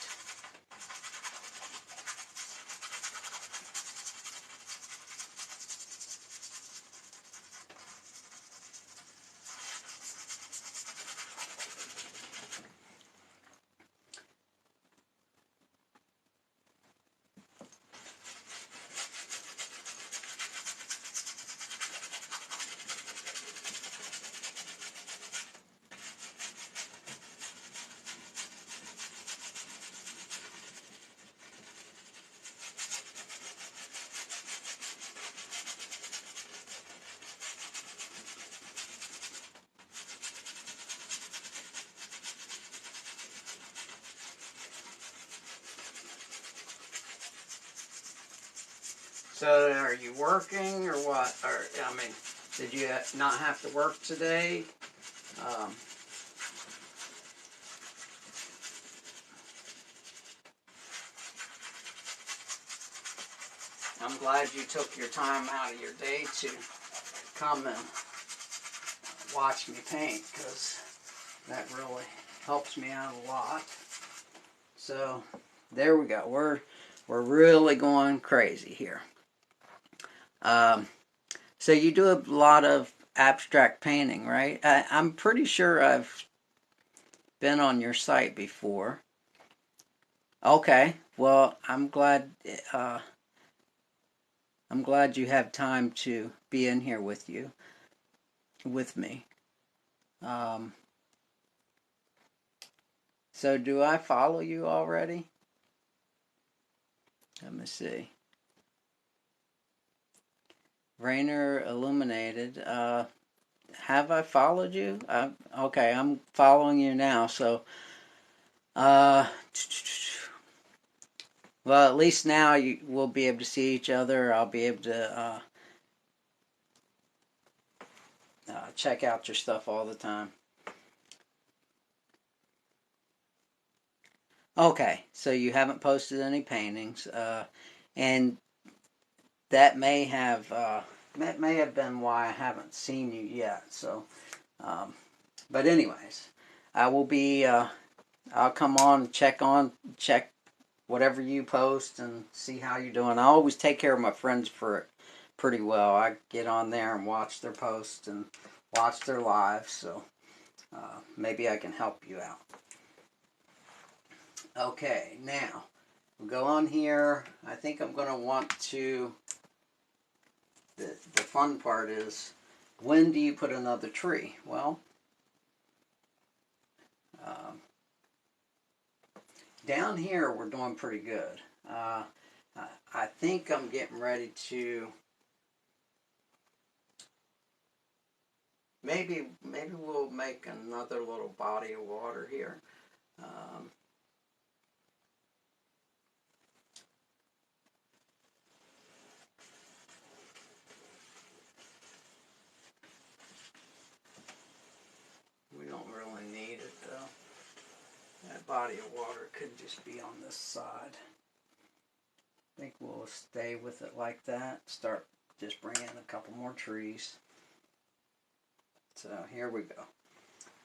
So are you working or what? Or, I mean, did you not have to work today? I'm glad you took your time out of your day to come and watch me paint, because that really helps me out a lot. So there we go. We're really going crazy here. So you do a lot of abstract painting, right? I'm pretty sure I've been on your site before. Okay, well, I'm glad you have time to be in here with me. So do I follow you already? Let me see. Rainer Illuminated. Have I followed you? Okay, I'm following you now. So, well, at least now we'll be able to see each other. I'll be able to check out your stuff all the time. Okay, so you haven't posted any paintings, and that may have been why I haven't seen you yet. So, but anyways, I will be. I'll come on, check whatever you post and see how you're doing. I always take care of my friends pretty well. I get on there and watch their posts and watch their lives. So maybe I can help you out. Okay, now we'll go on here. I think I'm going to want to. The fun part is, when do you put another tree? Well, down here we're doing pretty good. I think I'm getting ready to. Maybe we'll make another little body of water here. We don't really need it though. That body of water could just be on this side. I think we'll stay with it like that. Start just bringing in a couple more trees. So here we go.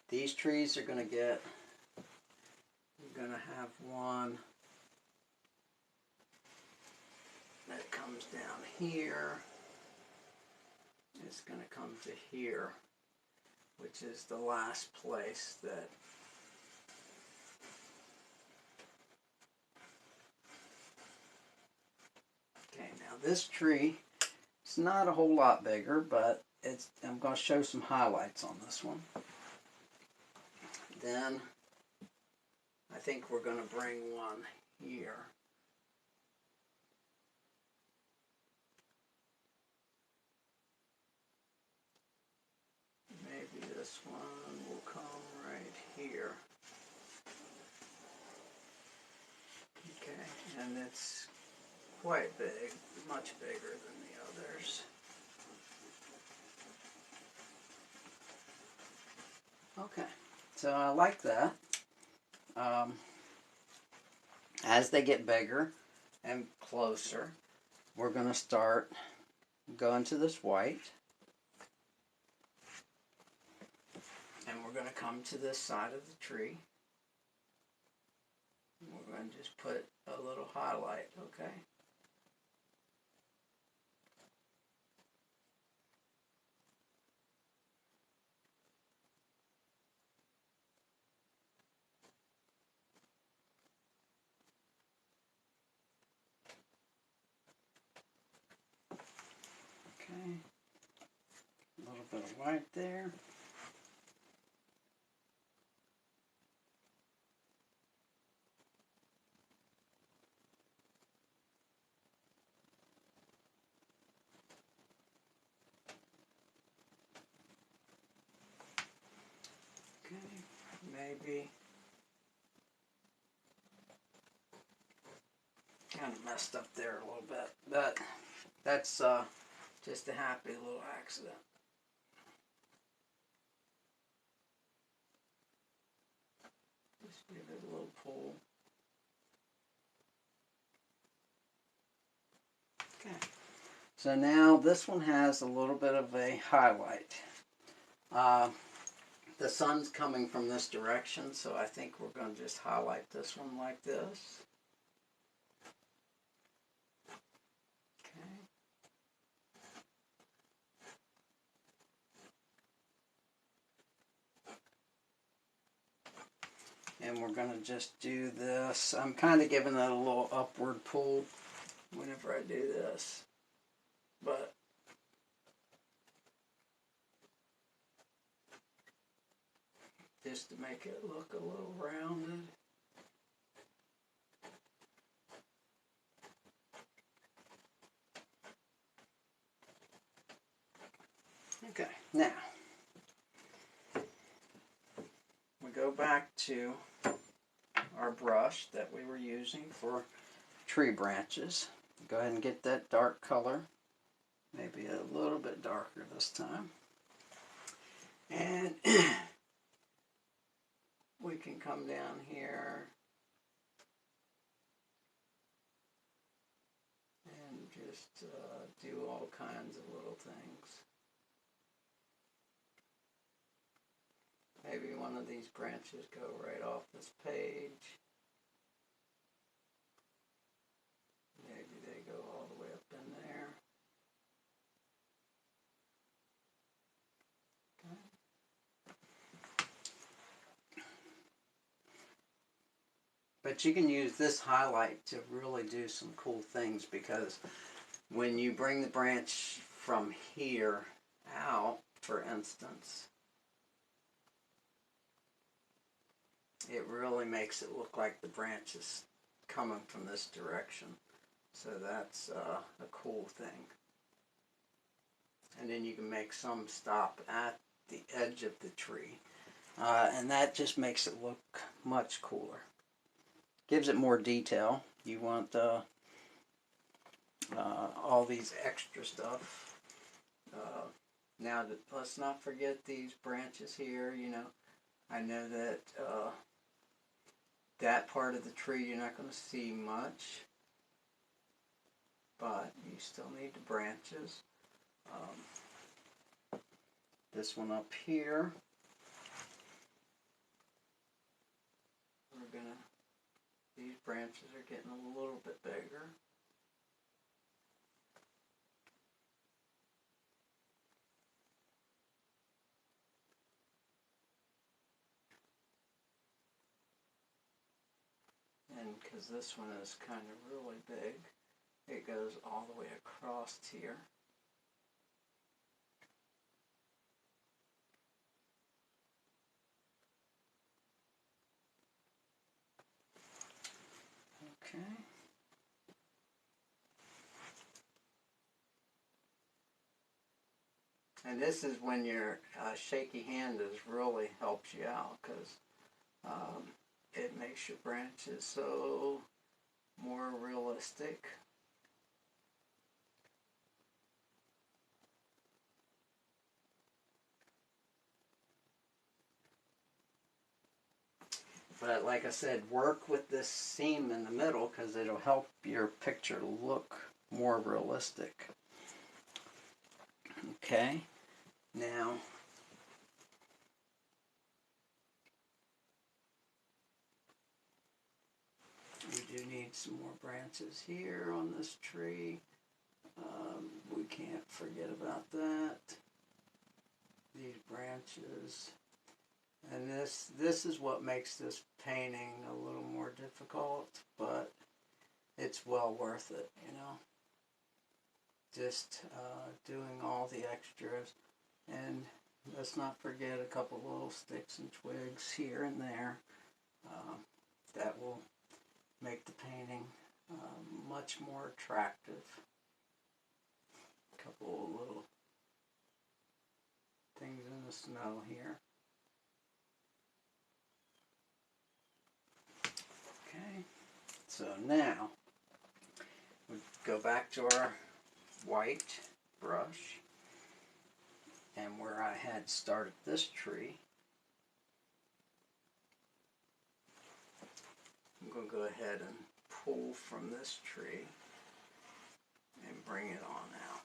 These trees are going to get, we're going to have one that comes down here. It's going to come to here, which is the last place that okay, now this tree, it's not a whole lot bigger, but I'm going to show some highlights on this one. Then I think we're going to bring one here. Maybe this one will come right here. Okay, and it's quite big, much bigger than the others. Okay, so I like that. As they get bigger and closer, we're going to start going to this white. And we're going to come to this side of the tree. We're going to just put a little highlight, okay? Okay. A little bit of white there. Okay, maybe kind of messed up there a little bit, but that's just a happy little accident. Just give it a little pull. Okay, so now this one has a little bit of a highlight. The sun's coming from this direction, so I think we're going to just highlight this one like this. Okay. And we're going to just do this. I'm kind of giving it a little upward pull whenever I do this, but just to make it look a little rounded. Okay, now we go back to our brush that we were using for tree branches. Go ahead and get that dark color, maybe a little bit darker this time. And we can come down here and just do all kinds of little things. Maybe one of these branches go right off this page. Maybe they go all the way up in there. Okay. But you can use this highlight to really do some cool things, because when you bring the branch from here out, for instance, it really makes it look like the branch is coming from this direction. So that's a cool thing. And then you can make some stop at the edge of the tree. And that just makes it look much cooler. Gives it more detail. You want all these extra stuff. Now, let's not forget these branches here. You know, I know that that part of the tree you're not going to see much, but you still need the branches. This one up here, these branches are getting a little bit bigger. And because this one is kind of really big, it goes all the way across here. Okay. And this is when your shaky hand really helps you out, because it makes your branches so more realistic. But like I said, work with this seam in the middle because it'll help your picture look more realistic. Okay, now we do need some more branches here on this tree. We can't forget about that. These branches. And this is what makes this painting a little more difficult, but it's well worth it, you know. Just doing all the extras. And let's not forget a couple little sticks and twigs here and there. That will make the painting much more attractive. A couple of little things in the snow here. Okay, so now we go back to our white brush, and where I had started this tree, I'm going to go ahead and pull from this tree and bring it on out.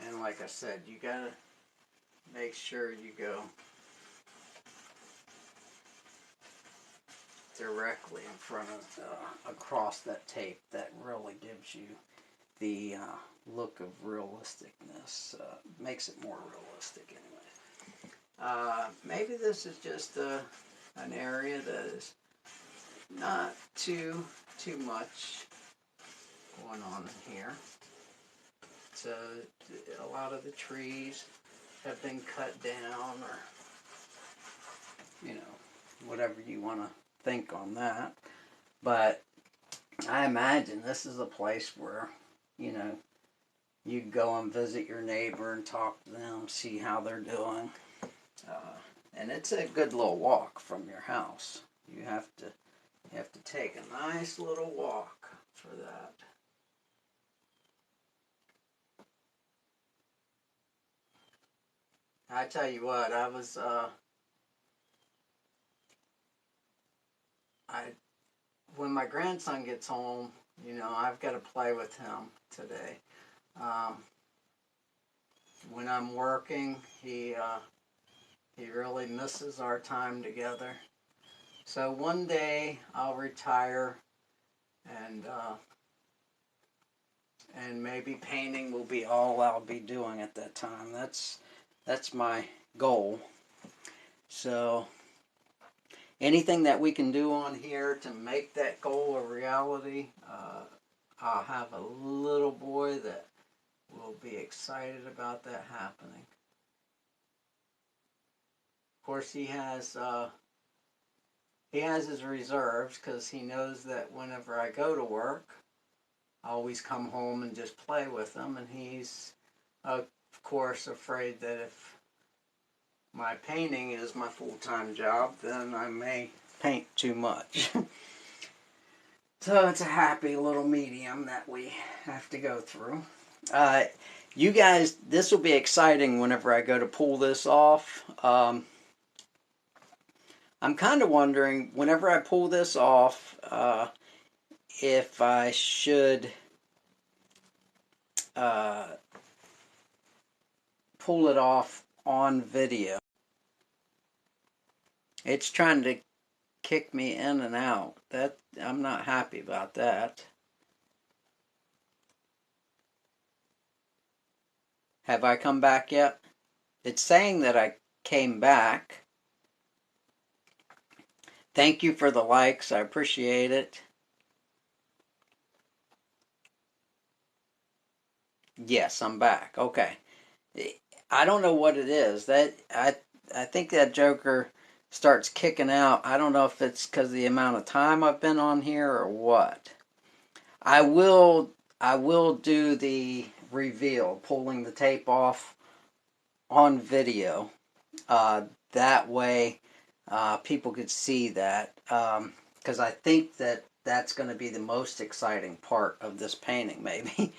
And like I said, you gotta make sure you go directly in front of, across that tape. That really gives you the look of realisticness, makes it more realistic anyway. Maybe this is just an area that is not too much going on in here. So a lot of the trees have been cut down, or you know, whatever you want to think on that. But I imagine this is a place where, you know, you go and visit your neighbor and talk to them, see how they're doing. And it's a good little walk from your house. You have to take a nice little walk for that. I tell you what, when my grandson gets home, you know, I've got to play with him today. When I'm working, he really misses our time together. So one day I'll retire, and maybe painting will be all I'll be doing at that time. That's my goal. So anything that we can do on here to make that goal a reality, I'll have a little boy that will be excited about that happening. Of course, he has his reserves because he knows that whenever I go to work, I always come home and just play with him, and he's of course afraid that if my painting is my full-time job, then I may paint too much. So it's a happy little medium that we have to go through. You guys, this will be exciting whenever I go to pull this off. I'm kind of wondering, whenever I pull this off, if I should pull it off on video. It's trying to kick me in and out. That I'm not happy about that. Have I come back yet? It's saying that I came back. Thank you for the likes. I appreciate it. Yes, I'm back. Okay. I don't know what it is. I think that Joker starts kicking out. I don't know if it's because of the amount of time I've been on here or what. I will do the reveal, pulling the tape off on video. That way people could see that, because I think that that's going to be the most exciting part of this painting, maybe.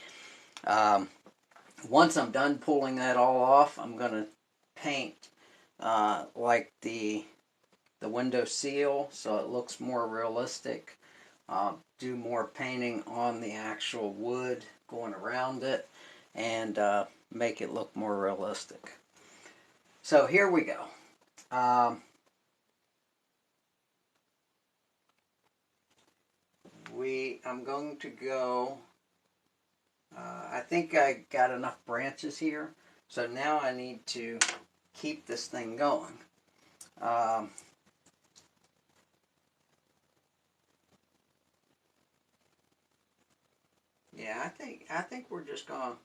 Once I'm done pulling that all off, I'm going to paint like the window seal, so it looks more realistic. Do more painting on the actual wood going around it, and make it look more realistic. So here we go. I'm going to go. I think I got enough branches here, so now I need to keep this thing going. Yeah, I think we're just gonna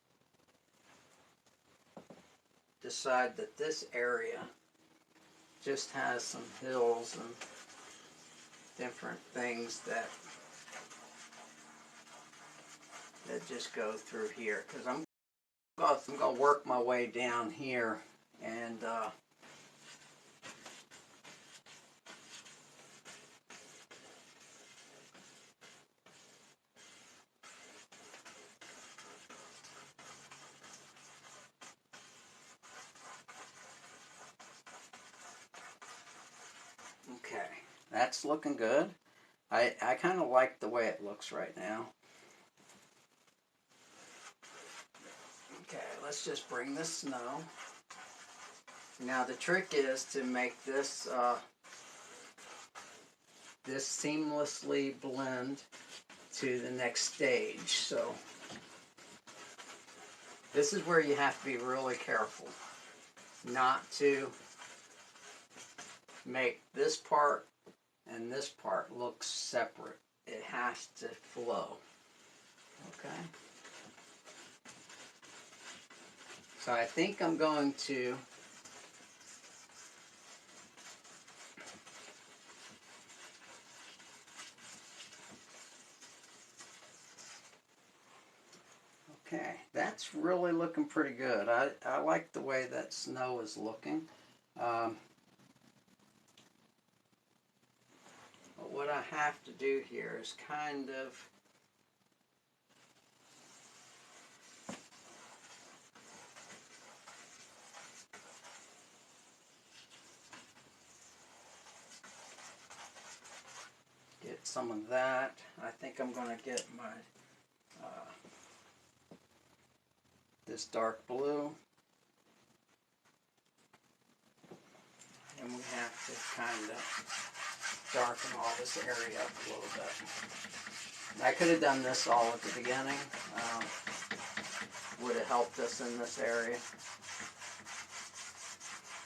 decide that this area just has some hills and different things that just go through here, because I'm gonna work my way down here, and okay, that's looking good. I kind of like the way it looks right now. Okay, let's just bring the snow. Now the trick is to make this this seamlessly blend to the next stage. So this is where you have to be really careful not to make this part and this part look separate. It has to flow. Okay. So I think I'm going to okay, that's really looking pretty good. I like the way that snow is looking. But what I have to do here is kind of get some of that. I think I'm going to get my this dark blue, and we have to kind of darken all this area up a little bit. I could have done this all at the beginning. Would have helped us in this area.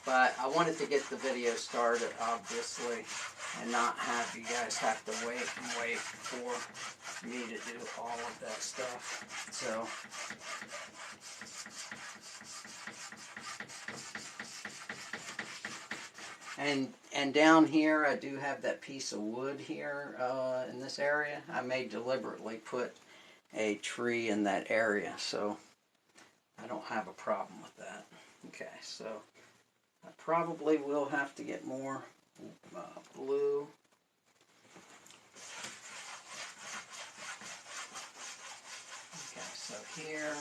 But I wanted to get the video started, obviously, and not have you guys have to wait and wait for me to do all of that stuff. So and down here I do have that piece of wood here in this area. I may deliberately put a tree in that area, so I don't have a problem with that. Okay, so I probably will have to get more blue. Okay, so here.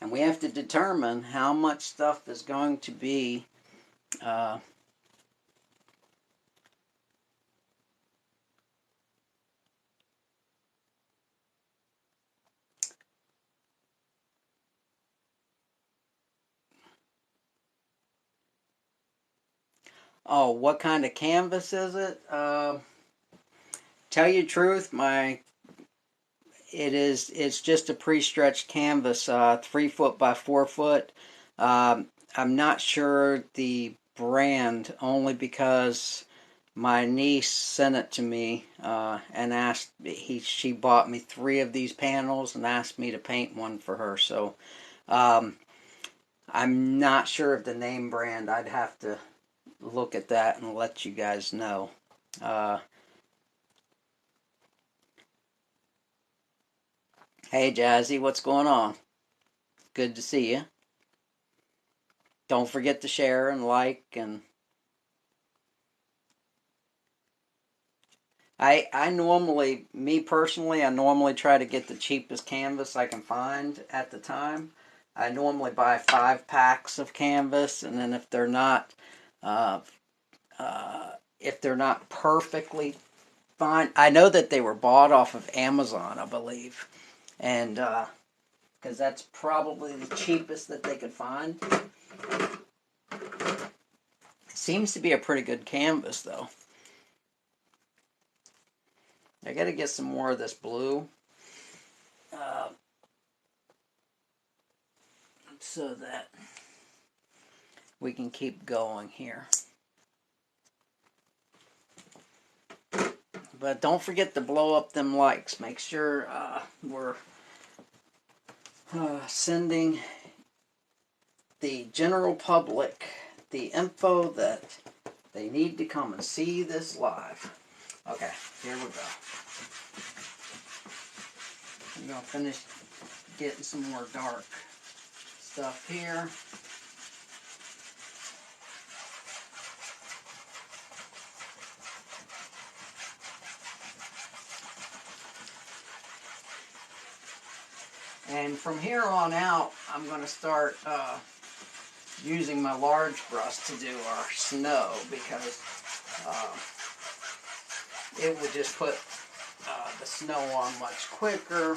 And we have to determine how much stuff is going to be oh, what kind of canvas is it? Tell you the truth, it's just a pre-stretched canvas, 3 foot by 4 foot. I'm not sure the brand, only because my niece sent it to me and she bought me 3 of these panels and asked me to paint one for her. So I'm not sure of the name brand. I'd have to look at that and let you guys know. Hey Jazzy, what's going on? Good to see you. Don't forget to share and like, and I normally, me personally, I normally try to get the cheapest canvas I can find at the time. I normally buy 5 packs of canvas, and then uh, if they're not perfectly fine, I know that they were bought off of Amazon, I believe, and because that's probably the cheapest that they could find. It seems to be a pretty good canvas, though. I got to get some more of this blue. So that we can keep going here. But don't forget to blow up them likes. Make sure we're sending the general public the info that they need to come and see this live. Okay, here we go. I'm going to finish getting some more dark stuff here. And from here on out, I'm going to start using my large brush to do our snow, because it will just put the snow on much quicker.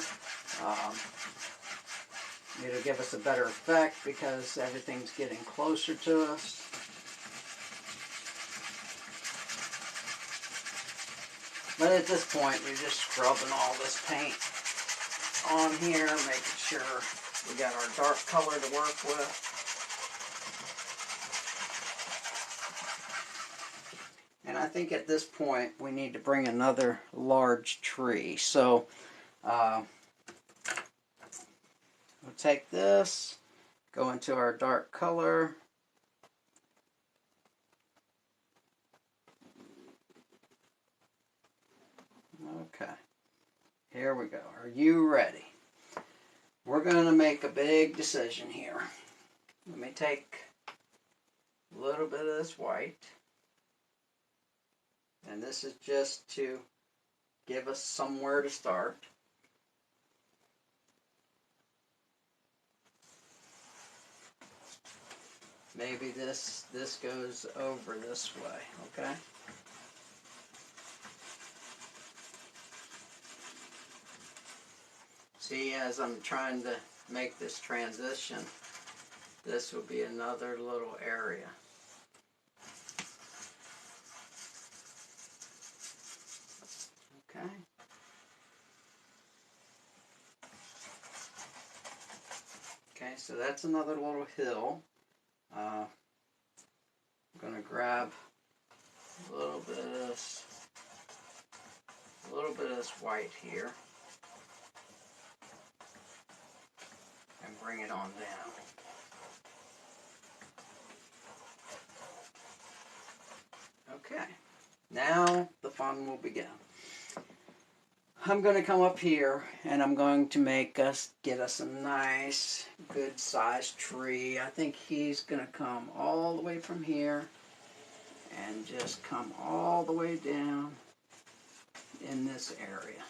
It'll give us a better effect because everything's getting closer to us. But at this point, you're just scrubbing all this paint on here, making sure we got our dark color to work with. And I think at this point, we need to bring another large tree. So, we'll take this, go into our dark color. Okay, here we go. Are you ready? We're going to make a big decision here. Let me take a little bit of this white. And this is just to give us somewhere to start. Maybe this goes over this way, okay? See, as I'm trying to make this transition, this will be another little area. Okay. Okay, so that's another little hill. I'm going to grab a little bit of this white here and bring it on down. Okay, now the fun will begin. I'm going to come up here and I'm going to get us a nice, good sized tree. I think he's going to come all the way from here and just come all the way down in this area.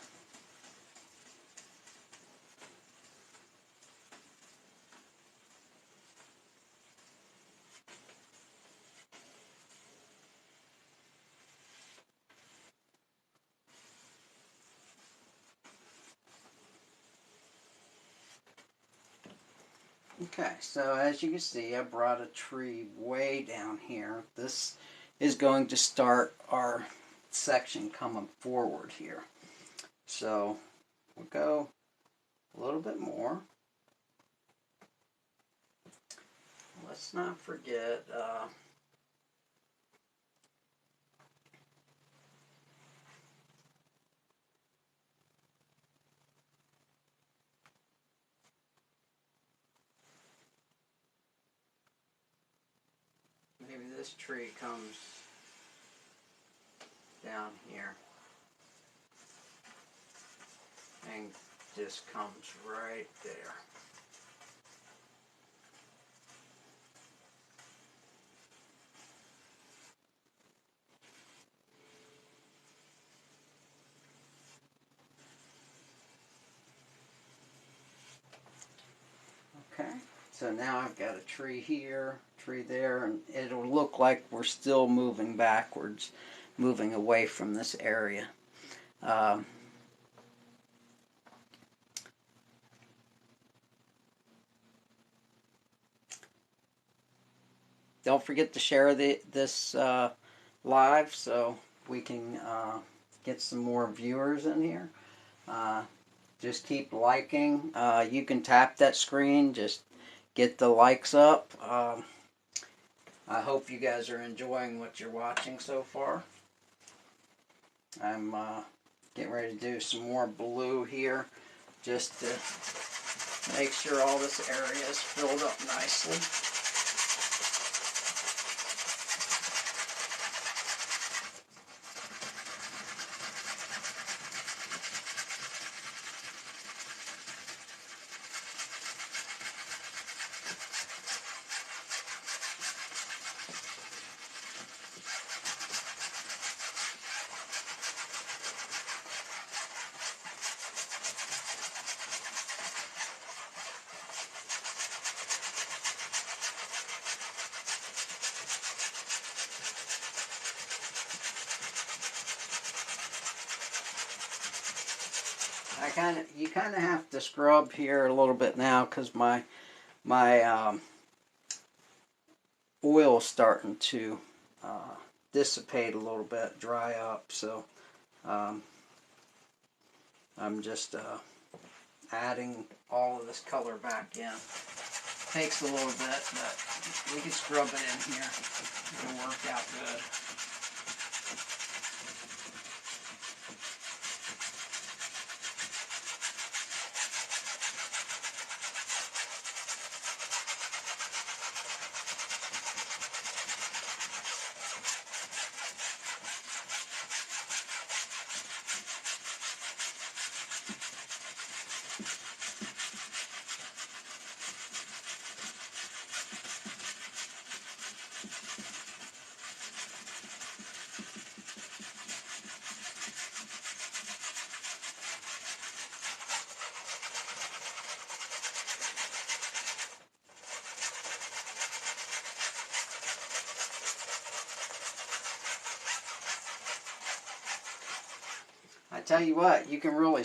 Okay, so as you can see, I brought a tree way down here. This is going to start our section coming forward here. So we'll go a little bit more. Let's not forget maybe this tree comes down here and just comes right there. Okay, so now I've got a tree here, tree there, and it'll look like we're still moving backwards, moving away from this area. Don't forget to share this live so we can get some more viewers in here. Just keep liking. You can tap that screen. Just get the likes up. I hope you guys are enjoying what you're watching so far. I'm getting ready to do some more blue here just to make sure all this area is filled up nicely. You kind of have to scrub here a little bit now because my oil is starting to dissipate a little bit, dry up. So I'm just adding all of this color back in. Takes a little bit, but we can scrub it in here. It'll work out good. I tell you what, you can really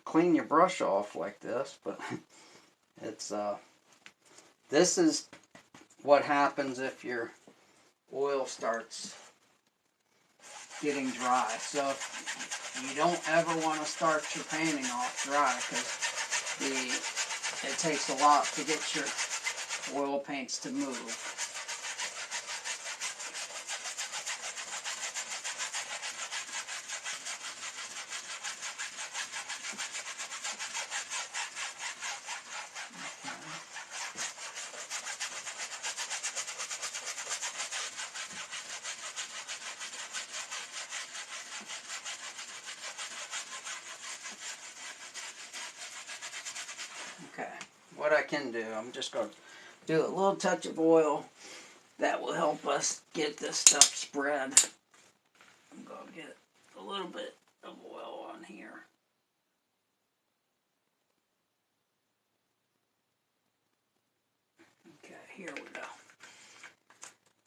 clean your brush off like this, but it's this is what happens if your oil starts getting dry. So you don't ever want to start your painting off dry because it takes a lot to get your oil paints to move. Okay, what I can do, I'm just going to do a little touch of oil. That will help us get this stuff spread. I'm going to get a little bit of oil on here. Okay, here we go.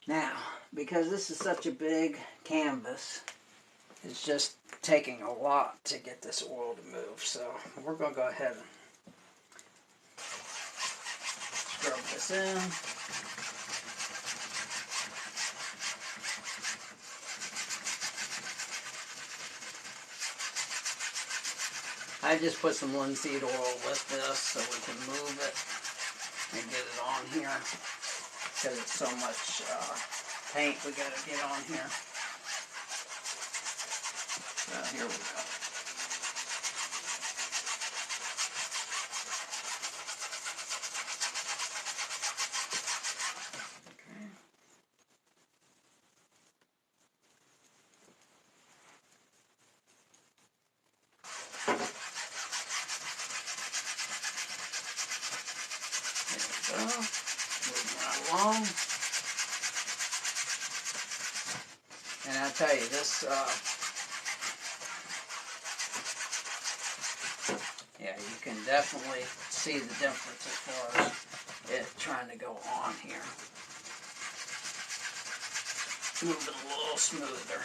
Now, because this is such a big canvas, it's just taking a lot to get this oil to move. So we're going to go ahead and scrub this in. I just put some linseed oil with this so we can move it and get it on here because it's so much paint we got to get on here. So here we go. tell you, this, yeah, you can definitely see the difference as far as it trying to go on here. Move it a little smoother.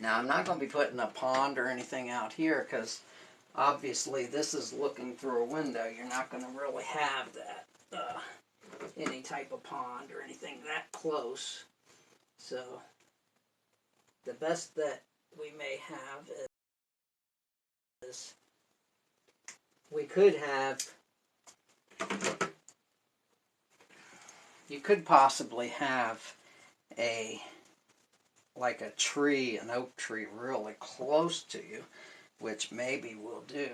Now, I'm not going to be putting a pond or anything out here because obviously this is looking through a window. You're not going to really have that, any type of pond or anything that close. So, the best that we may have is we could have, you could possibly have like a tree, an oak tree really close to you, which maybe we'll do,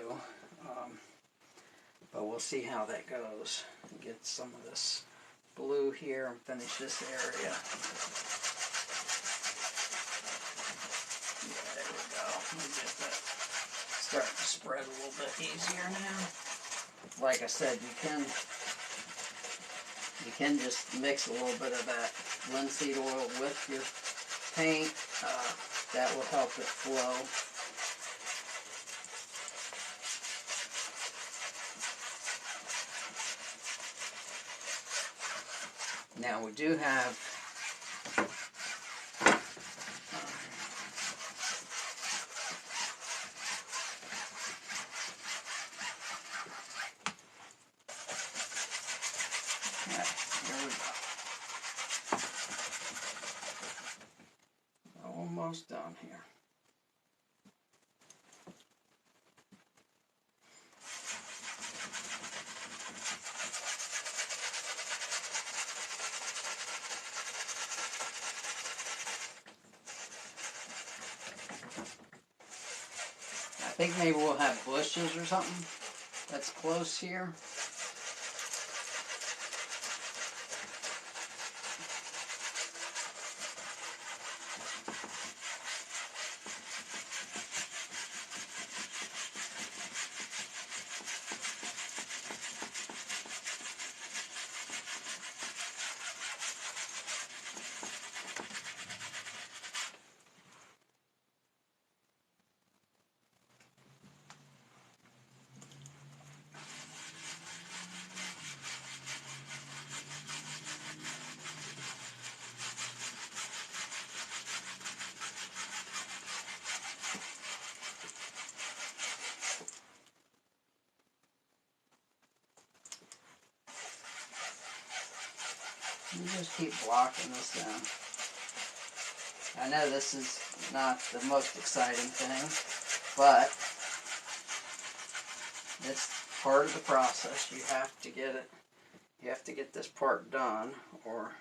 but we'll see how that goes. Get some of this blue here and finish this area. Yeah, there we go. We'll get that starting to spread a little bit easier now. Like I said, you can just mix a little bit of that linseed oil with your paint. That will help it flow. Now we do have here we go. Almost done here. I think maybe we'll have bushes or something that's close here. You just keep blocking this down. I know this is not the most exciting thing, but it's part of the process. You have to get it. You have to get this part done, or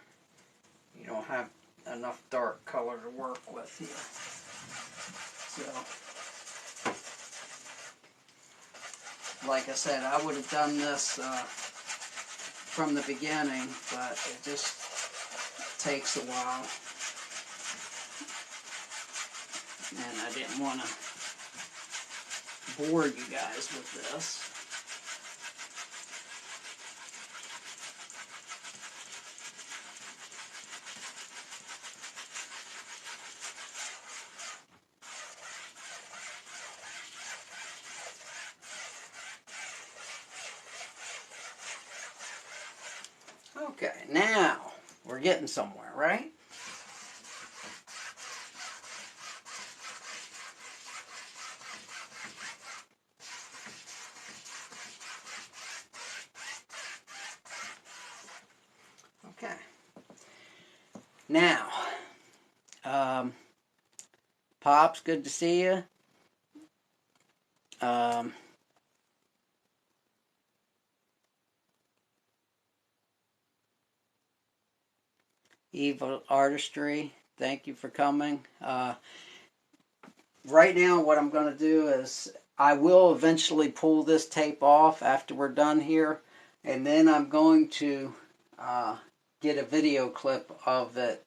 you don't have enough dark color to work with here. So, like I said, I would have done this from the beginning, but it just takes a while, and I didn't want to bore you guys with this. Okay, now we're getting somewhere, right? Okay. Now, Pops, good to see you. Evil Artistry, thank you for coming. Right now what I'm going to do is I will eventually pull this tape off after we're done here, and then I'm going to get a video clip of it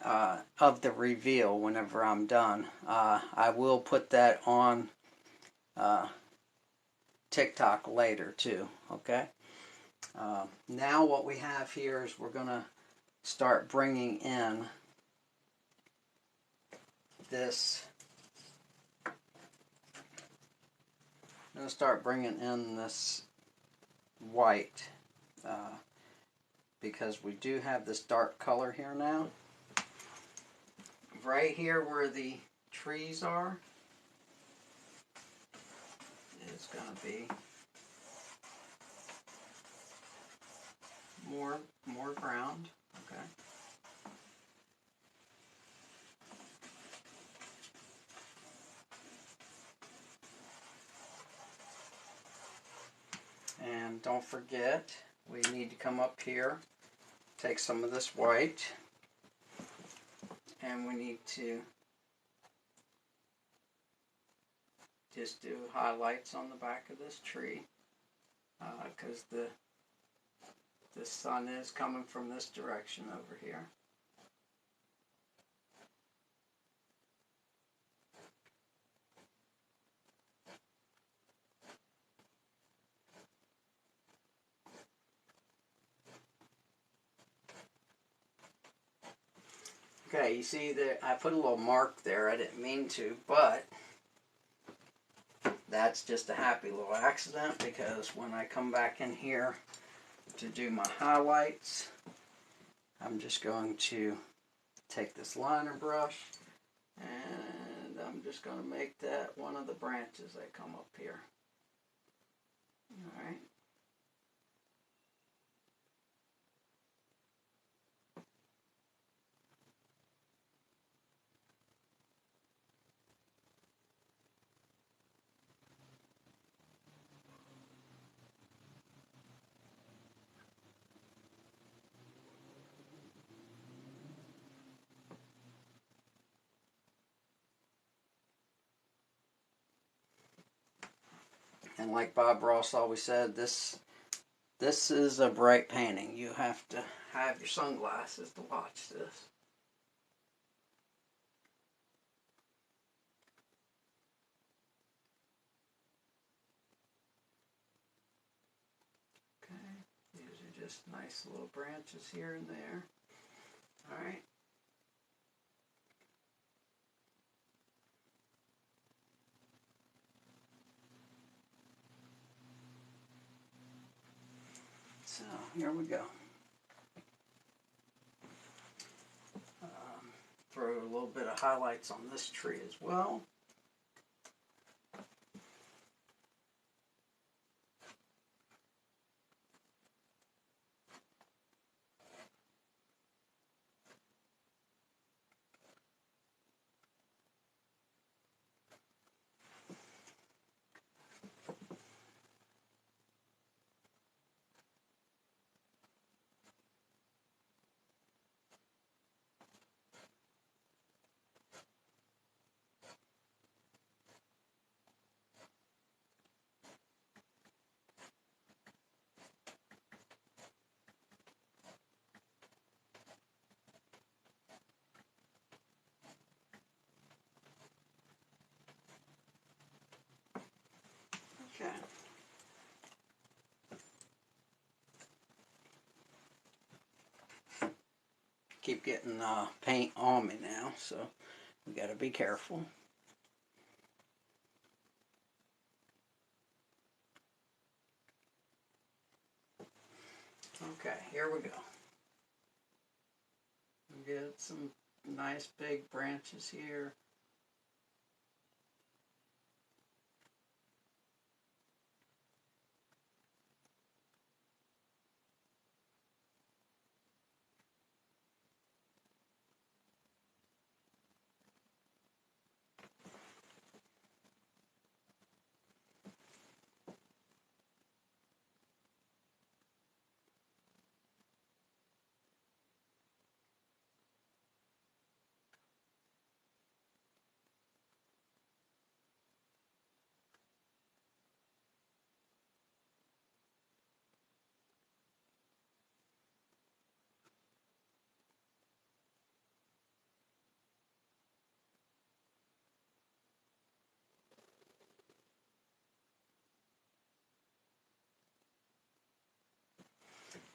of the reveal whenever I'm done. I will put that on TikTok later too, okay? Now what we have here is we're going to start bringing in this. I'm going to start bringing in this white because we do have this dark color here now. Right here where the trees are is going to be more ground, okay? And don't forget, we need to come up here, take some of this white, and we need to just do highlights on the back of this tree because the sun is coming from this direction over here. Okay, you see that I put a little mark there. I didn't mean to, but that's just a happy little accident because when I come back in here to do my highlights, I'm just going to take this liner brush and I'm just going to make that one of the branches that come up here. Alright. And like Bob Ross always said, this is a bright painting. You have to have your sunglasses to watch this. Okay, these are just nice little branches here and there. Alright. So here we go. Throw a little bit of highlights on this tree as well. Okay. Keep getting paint on me now, so we got to be careful. Okay, here we go. Get some nice big branches here.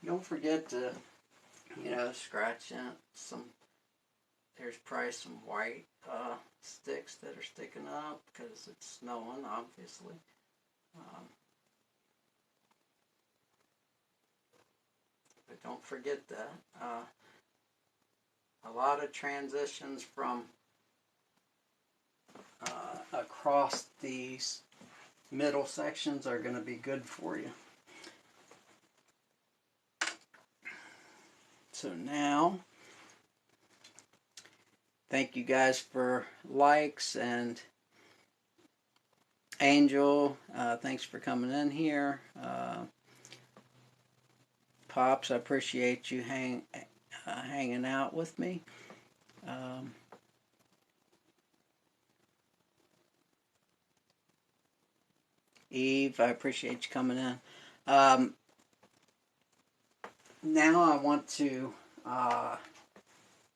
don't forget to, scratch in some. There's probably some white sticks that are sticking up because it's snowing, obviously. But don't forget that. A lot of transitions from across these middle sections are going to be good for you. So now, thank you guys for likes, and Angel, thanks for coming in here. Pops, I appreciate you hanging out with me. Eve, I appreciate you coming in. Now I want to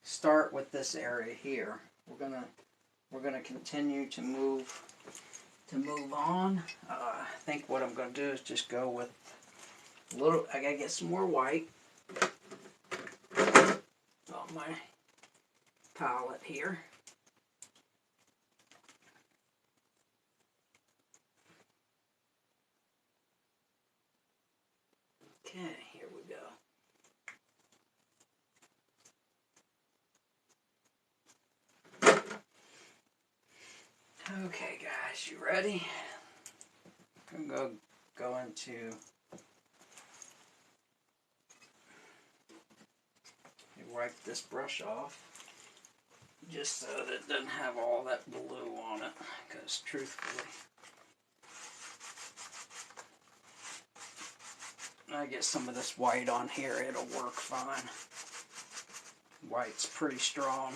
start with this area here. We're gonna continue to move on. I think what I'm gonna do is just go with a little. I gotta get some more white on my palette here. Okay, here we go. Okay, guys, you ready? I'm gonna go into. Wipe this brush off just so that it doesn't have all that blue on it, because truthfully, I get some of this white on here, it'll work fine. White's pretty strong.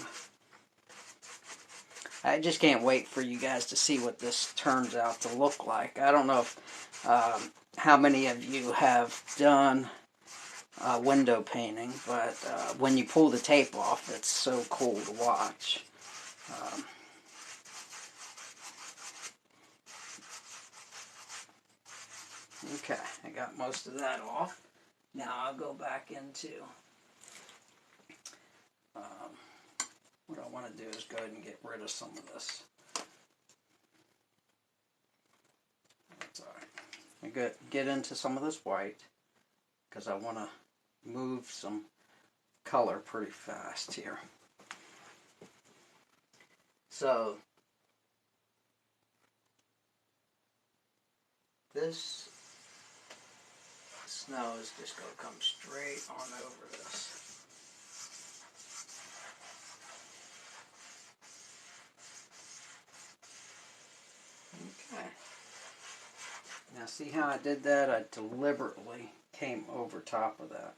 I just can't wait for you guys to see what this turns out to look like. I don't know if how many of you have done window painting, but when you pull the tape off, it's so cool to watch. Okay, I got most of that off. Now I'll go back into what I want to do is go ahead and get rid of some of this. That's alright. I get into some of this white because I want to move some color pretty fast here. So this snow is just going to come straight on over this. Okay. Now see how I did that? I deliberately came over top of that.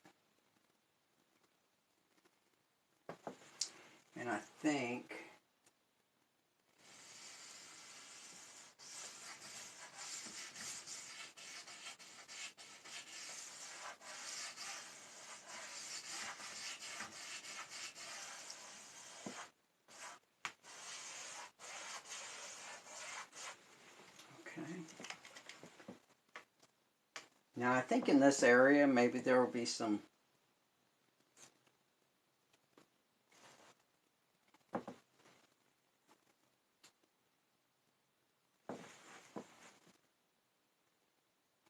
And I think now I think in this area maybe there will be some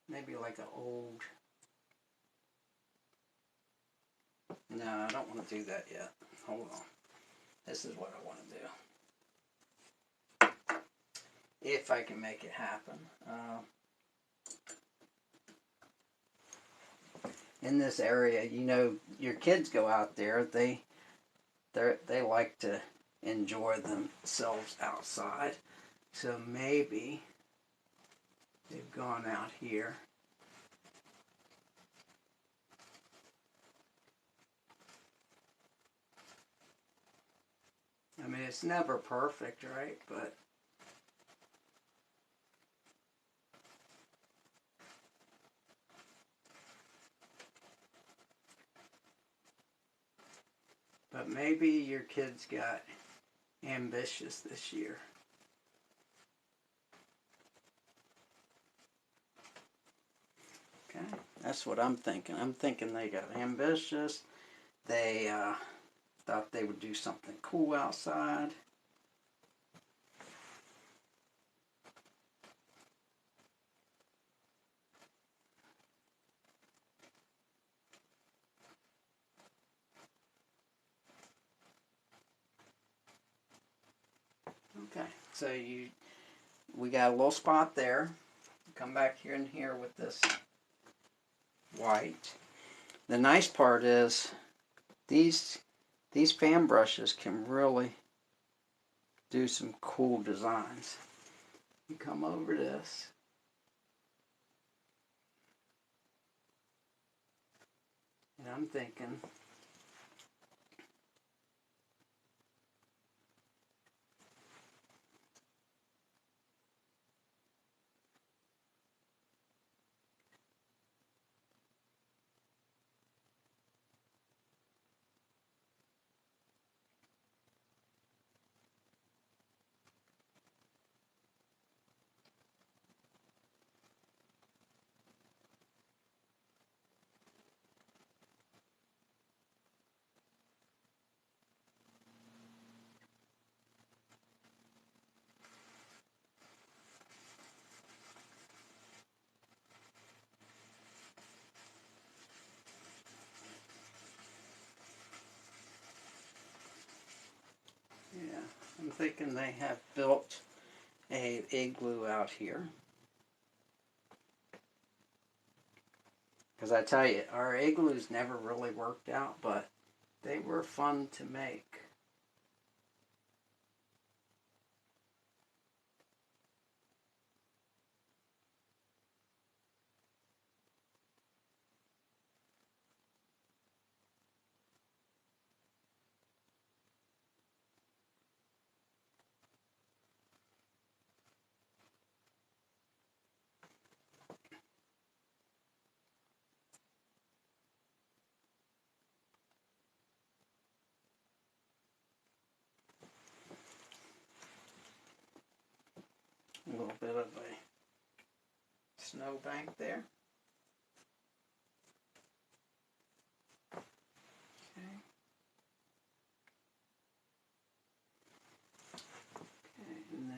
maybe like an old. No, I don't want to do that yet. Hold on. This is what I want to do. If I can make it happen. In this area, your kids go out there. They like to enjoy themselves outside. So maybe they've gone out here. I mean, it's never perfect, right? But maybe your kids got ambitious this year. Okay, That's what I'm thinking. I'm thinking they got ambitious. They thought they would do something cool outside. Okay, so we got a little spot there. Come back here and here with this white. The nice part is these fan brushes can really do some cool designs. You come over this. And I'm thinking, yeah, I'm thinking they have built a igloo out here. Because I tell you, our igloos never really worked out, but they were fun to make. A little bit of a snowbank there. Okay. Okay, and then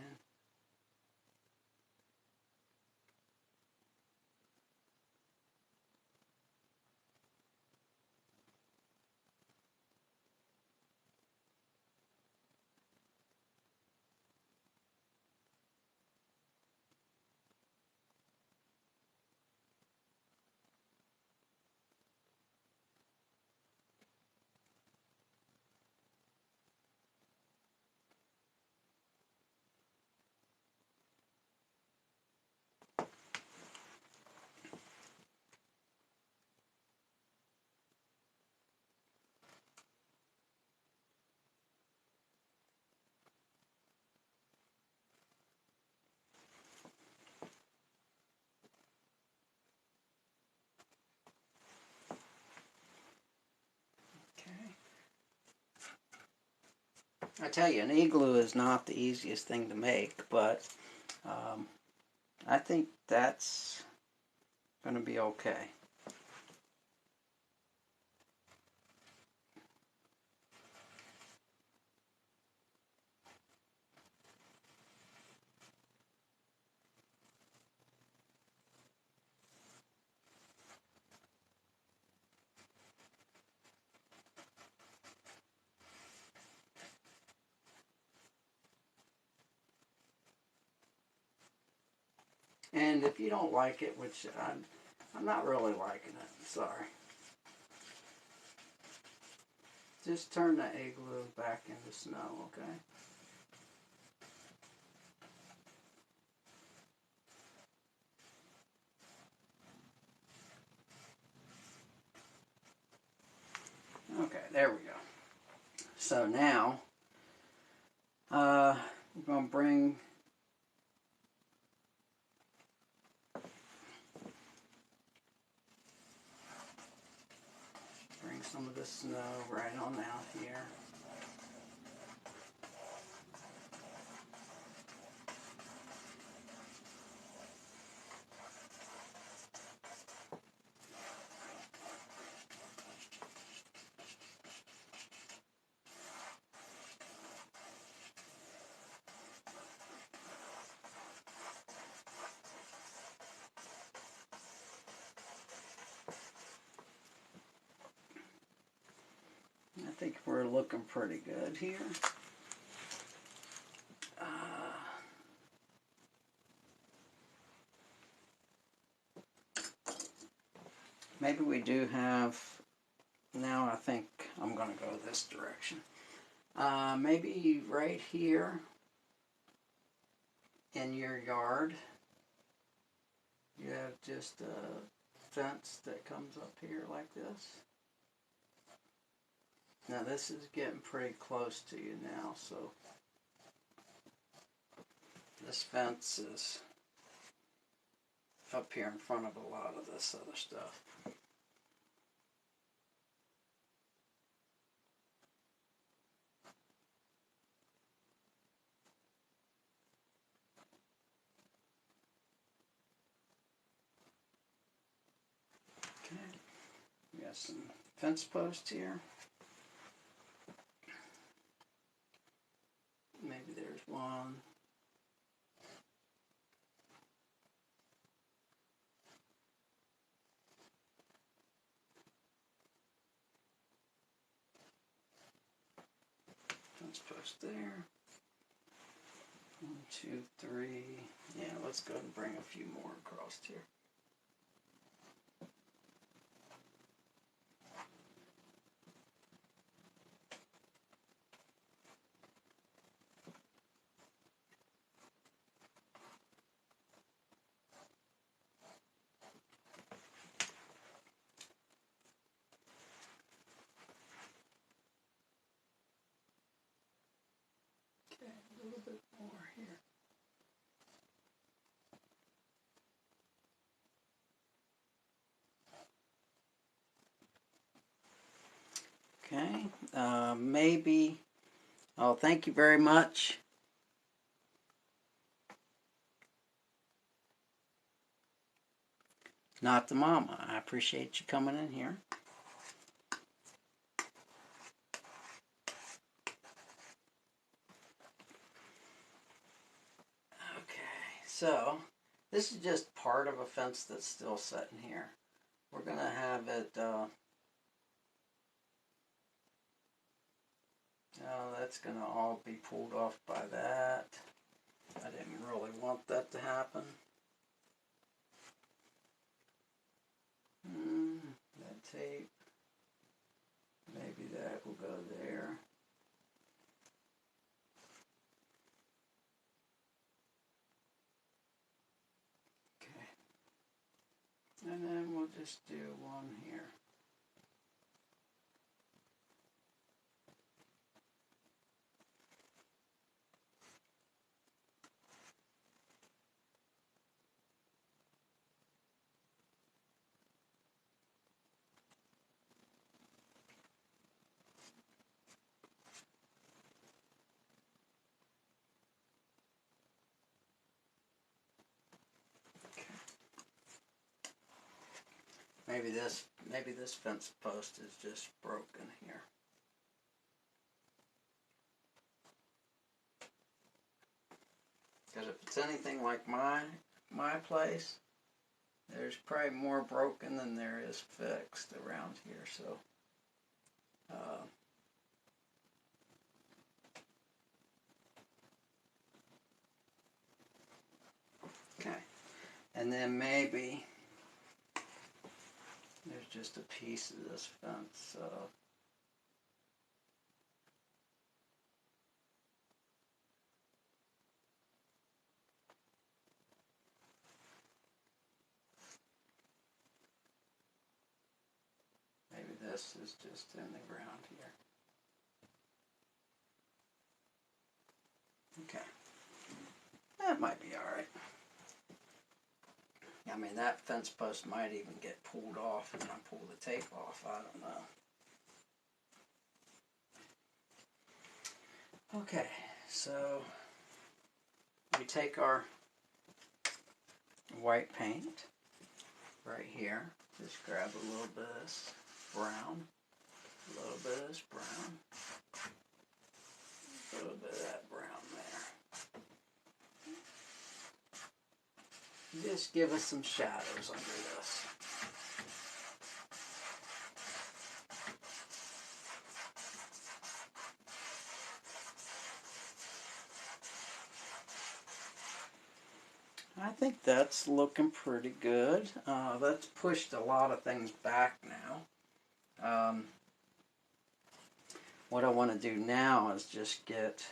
okay. I tell you, an igloo is not the easiest thing to make, but I think that's going to be okay. And if you don't like it, which I'm not really liking it, sorry. Just turn the igloo back into snow, okay? Okay, there we go. So now, we're going to bring some of the snow right on out here. think we're looking pretty good here. Maybe we do have, now I think I'm going to go this direction. Maybe right here in your yard, you have just a fence that comes up here like this. Now this is getting pretty close to you now, so this fence is up here in front of a lot of this other stuff. Okay, we got some fence posts here. Maybe there's one. Fence post there. 1, 2, 3. Yeah, let's go ahead and bring a few more across here. Okay, a little bit more here. Okay, maybe, oh, thank you very much. Not the mama. I appreciate you coming in here. Okay, so this is just part of a fence that's still sitting here. We're going to have it, that's going to all be pulled off by that. I didn't really want that to happen. That tape, maybe that will go there. Okay. And then we'll just do one here. Maybe this fence post is just broken here. Because if it's anything like my place, there's probably more broken than there is fixed around here. So, okay, and then maybe there's just a piece of this fence. Maybe this is just in the ground here. Okay, that might be all right. I mean, that fence post might even get pulled off and I pull the tape off. I don't know. Okay, so we take our white paint right here. Just grab a little bit of this brown, a little bit of this brown, a little bit of that brown there. Just give us some shadows under this. I think that's looking pretty good. That's pushed a lot of things back now. What I want to do now is just get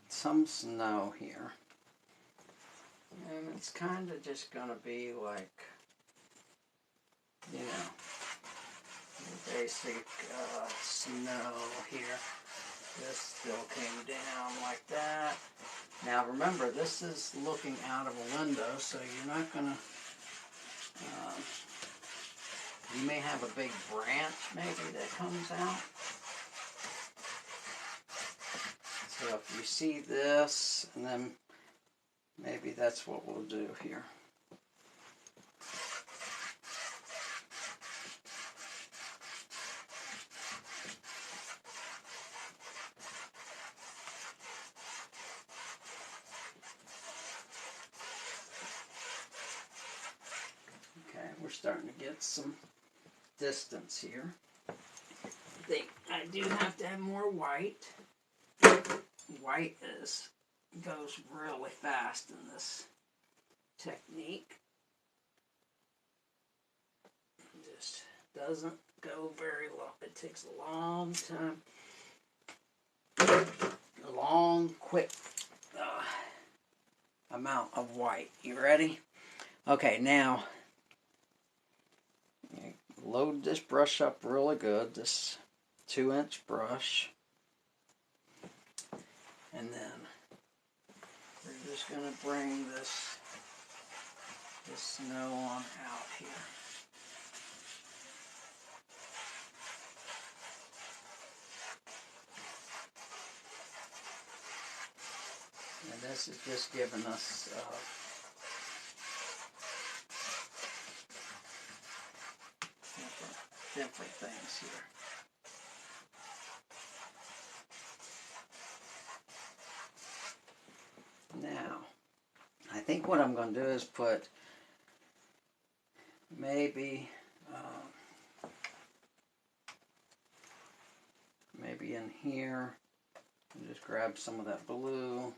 some snow here. And it's kind of just going to be like, you know, basic snow here. This still came down like that. Now remember, this is looking out of a window, so you're not going to, you may have a big branch maybe that comes out. So if you see this, and then maybe that's what we'll do here. Okay, we're starting to get some distance here. I think I do have to have more white. White goes really fast in this technique. It just doesn't go very long. It takes a long time. A long, quick amount of white. You ready? Okay, now load this brush up really good. This 2-inch brush. And then we're just going to bring this snow on out here. And this is just giving us different things here. Now, I think what I'm going to do is put maybe in here, and just grab some of that blue.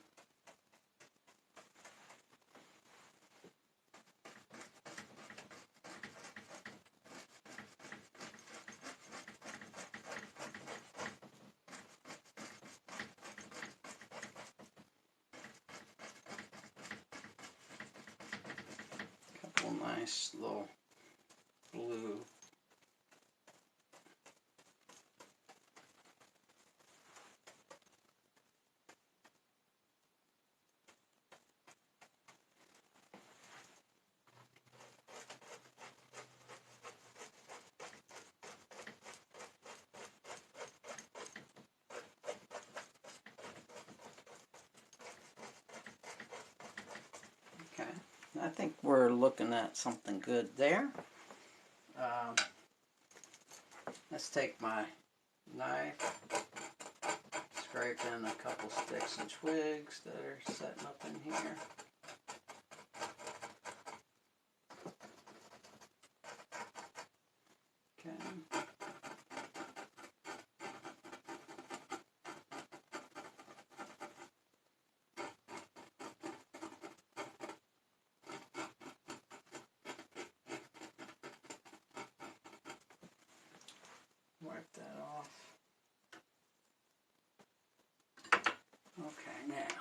Nice little blue. Okay, I think we're looking at something good there. Let's take my knife, scrape in a couple sticks and twigs that are setting up in here. Okay. Wipe that off. Okay, now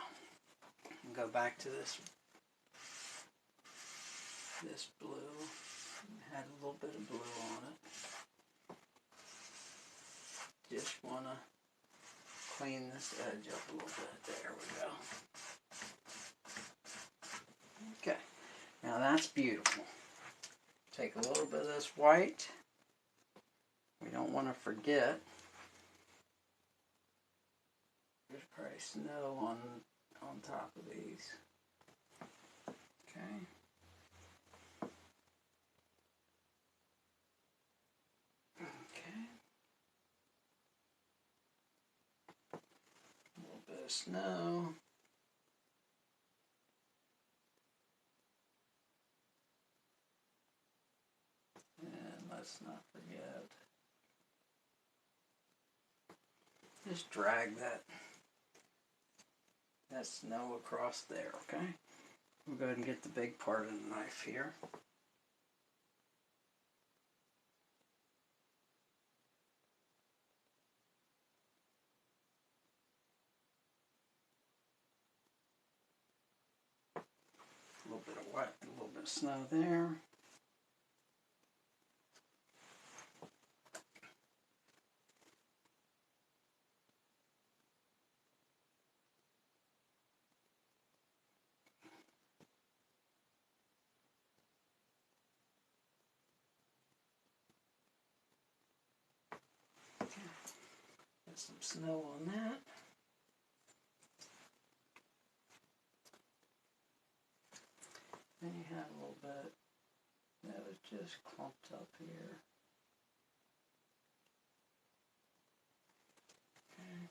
go back to this blue. It had a little bit of blue on it. Just want to clean this edge up a little bit. There we go. Okay, now that's beautiful. Take a little bit of this white. We don't want to forget. There's probably snow on top of these. Okay. Okay. A little bit of snow. And let's not forget. Just drag that snow across there, okay? We'll go ahead and get the big part of the knife here. A little bit of wet, a little bit of snow there. Get some snow on that. Then you have a little bit that was just clumped up here. Okay.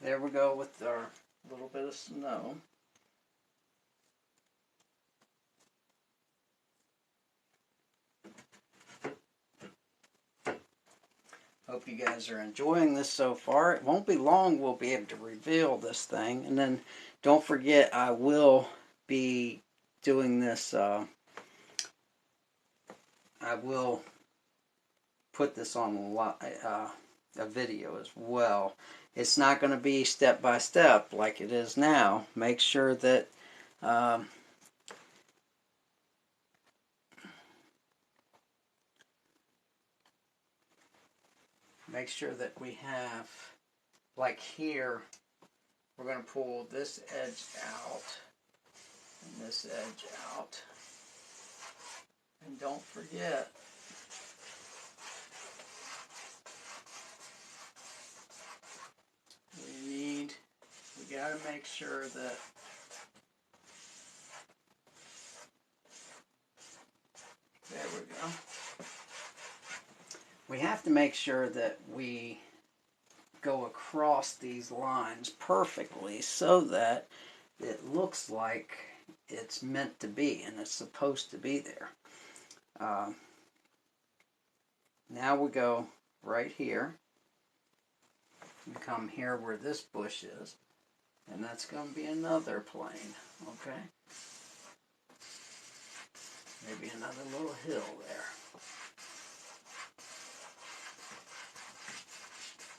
There we go with our little bit of snow. Hope you guys are enjoying this so far. It won't be long we'll be able to reveal this thing. And then don't forget, I will be doing this, I will put this on a video as well. It's not going to be step by step like it is now. Make sure that we have, like here, we're going to pull this edge out and this edge out. And don't forget, we got to make sure that there we go. We have to make sure that we go across these lines perfectly so that it looks like it's meant to be and it's supposed to be there. Now we go right here. We come here where this bush is, and that's going to be another plane, okay? Maybe another little hill there.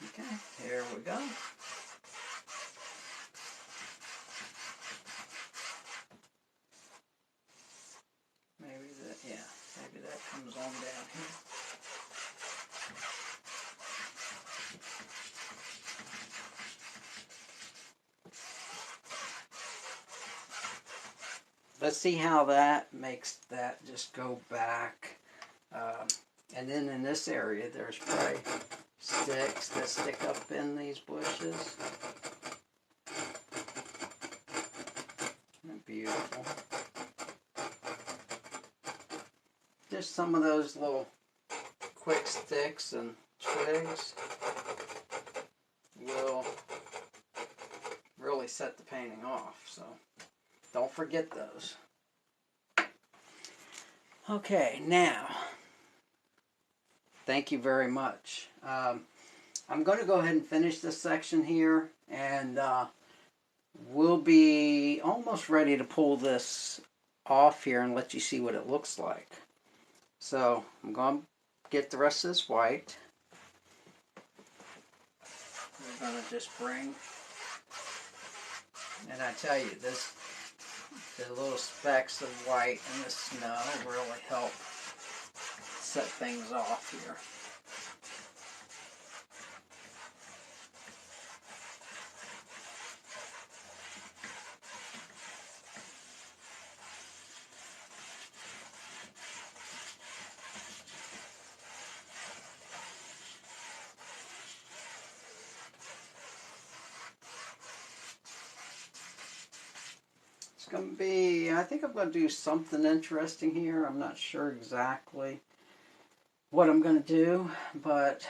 Okay, here we go. Maybe that comes on down here. Let's see how that makes that just go back. And then in this area, there's probably sticks that stick up in these bushes. Beautiful. Just some of those little quick sticks and twigs will really set the painting off. So don't forget those. Okay, now, thank you very much. I'm going to go ahead and finish this section here, and we'll be almost ready to pull this off here and let you see what it looks like. So I'm going to get the rest of this white. We're going to just bring, and I tell you, the little specks of white in the snow really help set things off here. It's going to be, I think I'm going to do something interesting here. I'm not sure exactly what I'm going to do, but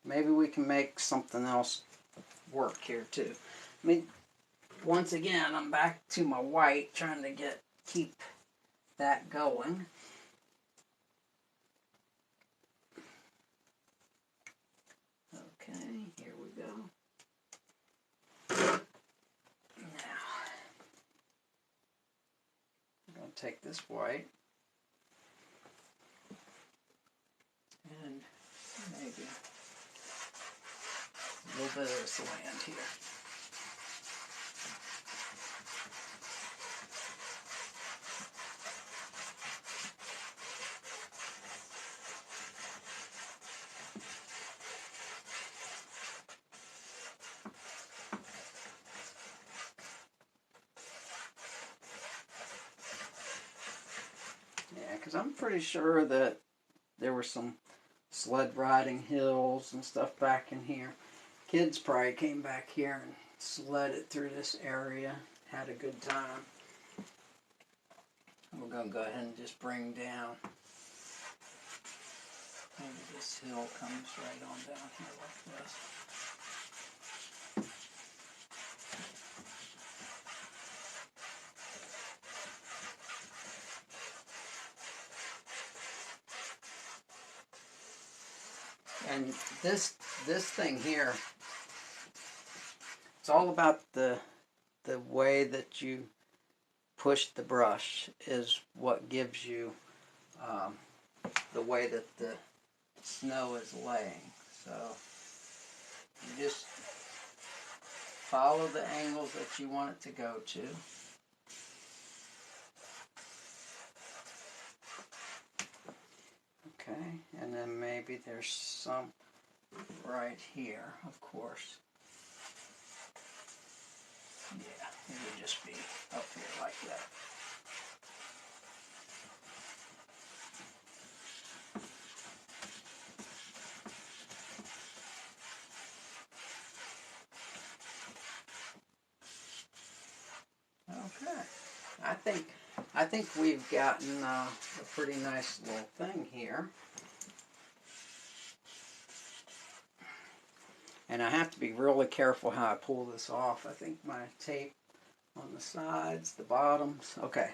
maybe we can make something else work here too. I mean, once again, I'm back to my white, trying to keep that going. Okay, here we go. Now, I'm going to take this white and maybe a little bit of this land here. Yeah, because I'm pretty sure that there were some sled riding hills and stuff back in here. Kids probably came back here and sledded through this area, had a good time. We're going to go ahead and just bring down. Maybe this hill comes right on down here like this. And this thing here, it's all about the way that you push the brush is what gives you the way that the snow is laying. So you just follow the angles that you want it to go to. Okay, and then maybe there's some right here, of course. Yeah, it would just be up here like that. Okay, I think we've gotten a pretty nice little thing here. And I have to be really careful how I pull this off. I think my tape on the sides, the bottoms. Okay.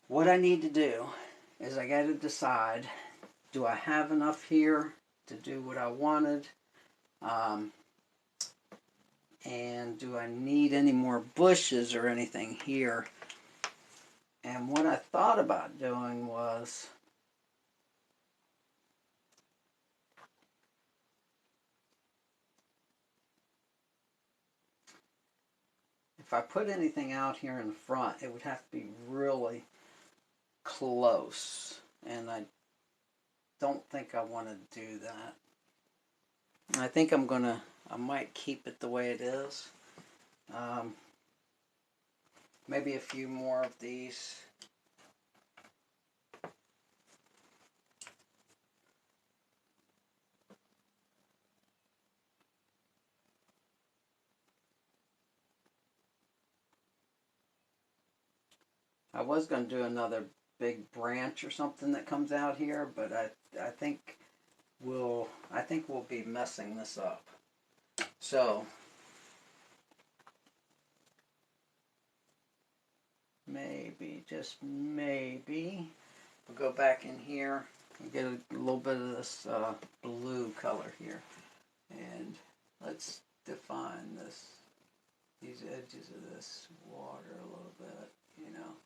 What I need to do is I got to decide, do I have enough here to do what I wanted? And do I need any more bushes or anything here? And what I thought about doing was, if I put anything out here in the front, it would have to be really close. And I don't think I want to do that. I think I might keep it the way it is. Maybe a few more of these. I was going to do another big branch or something that comes out here, but I think we'll be messing this up. So maybe, just maybe, we'll go back in here and get a little bit of this blue color here, and let's define these edges of this water a little bit, you know.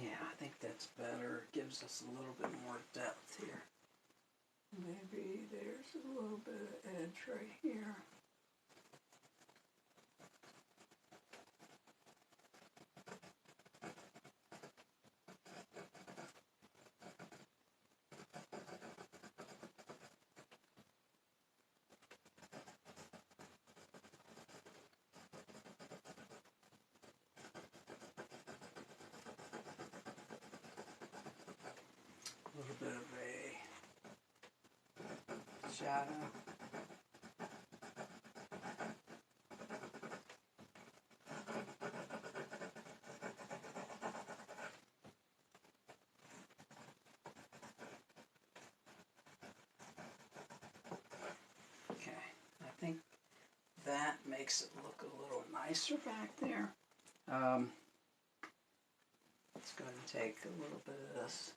Yeah, I think that's better. It gives us a little bit more depth here. Just a little bit of edge right here. A little bit of a shadow. Okay, I think that makes it look a little nicer back there. It's going to take a little bit of this.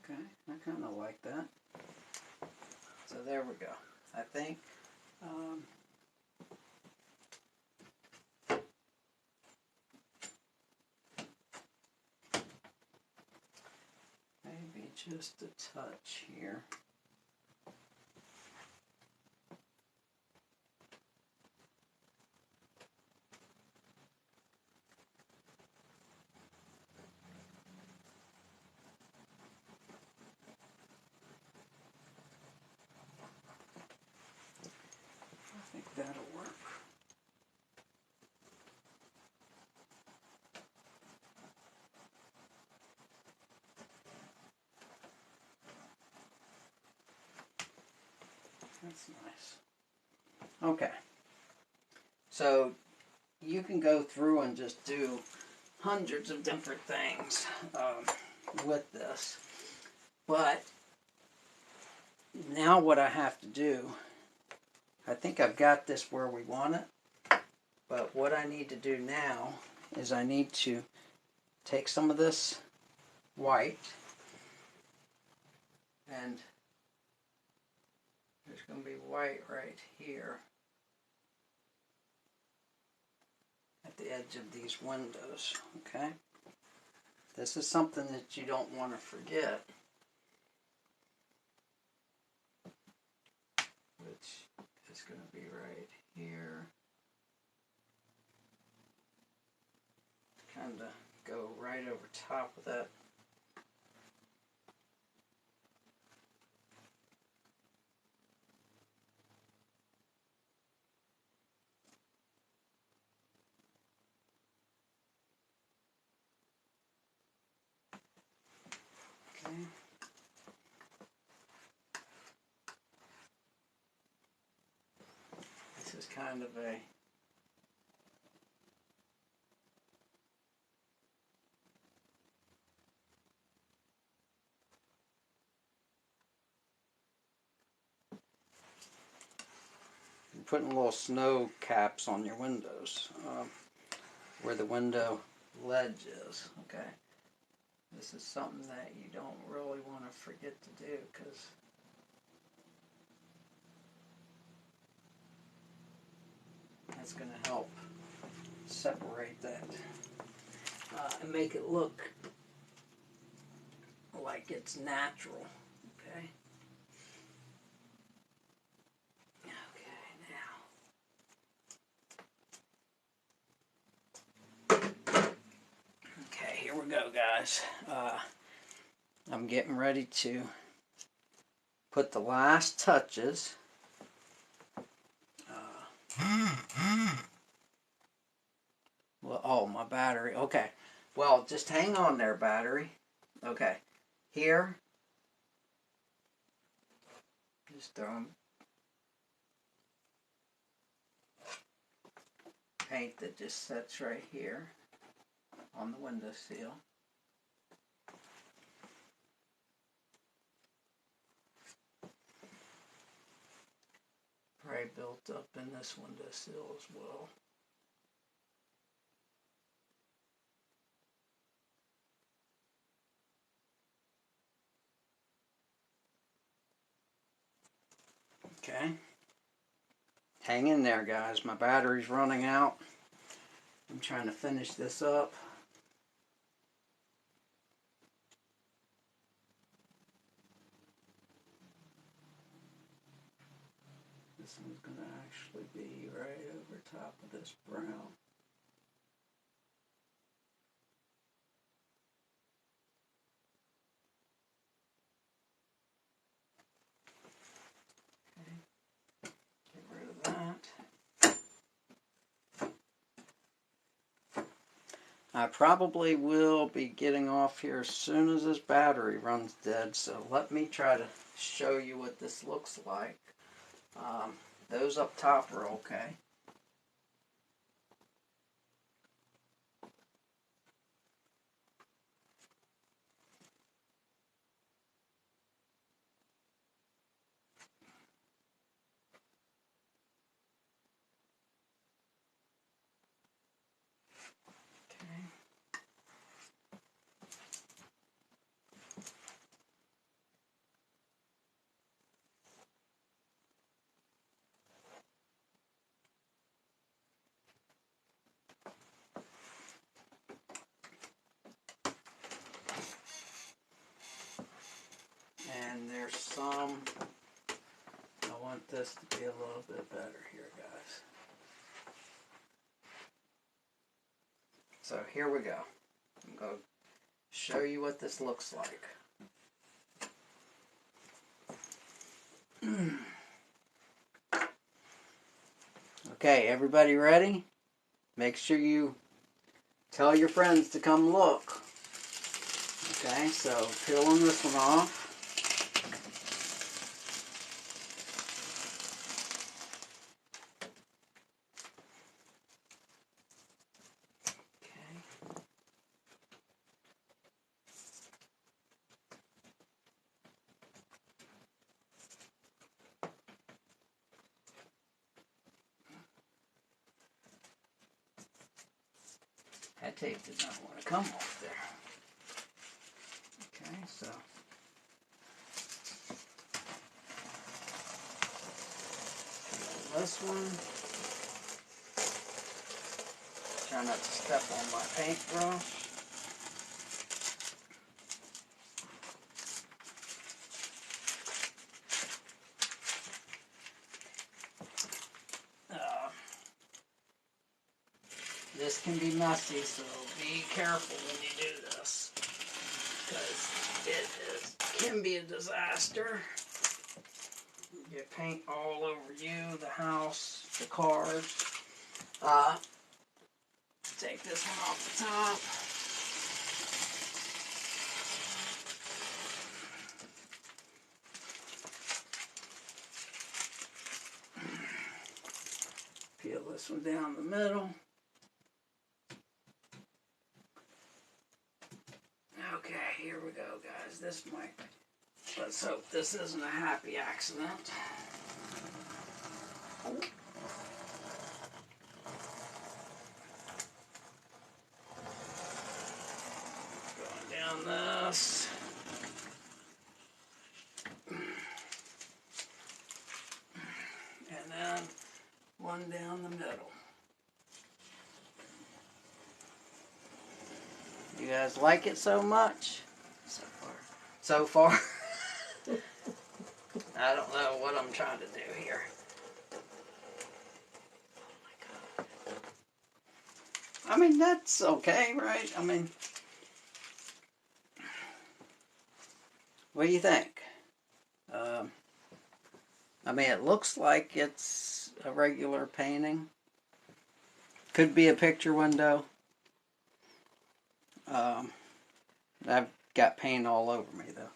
Okay, I kind of like that. So there we go. I think maybe just a touch here. I think that'll work. That's nice. Okay. So you can go through and just do hundreds of different things with this. But now what I have to do, I think I've got this where we want it. But what I need to do now is I need to take some of this white, and there's going to be white right here at the edge of these windows, okay? This is something that you don't want to forget, which is going to be right here. Kind of go right over top of that. Okay. This is kind of a putting little snow caps on your windows where the window ledge is, okay? This is something that you don't really want to forget to do, because that's going to help separate that and make it look like it's natural, okay? Okay, here we go, guys. I'm getting ready to put the last touches. Well, oh, my battery. Okay. Well, just hang on there, battery. Okay. Here. Just throw paint that just sets right here on the windowsill. Probably built up in this windowsill as well. Hang in there, guys. My battery's running out. I'm trying to finish this up. This one's going to actually be right over top of this brown. Okay. Get rid of that. I probably will be getting off here as soon as this battery runs dead, so let me try to show you what this looks like. Those up top are okay. And there's some, I want this to be a little bit better here, guys. So here we go. I'm going to show you what this looks like. Okay, everybody ready? Make sure you tell your friends to come look. Okay, so peeling this one off. That tape did not want to come off there. Okay, so this one. Try not to step on my paintbrush. This can be messy, so be careful when you do this, because it can be a disaster. You get paint all over you, the house, the cars. Take this one off the top. Peel this one down the middle. Okay, here we go, guys. This might, let's hope this isn't a happy accident. Going down this. And then one down the middle. You guys like it so much? So far. So far? I don't know what I'm trying to do here. Oh my God. I mean, that's okay, right? I mean, what do you think? I mean, it looks like it's a regular painting. Could be a picture window. I've got paint all over me, though.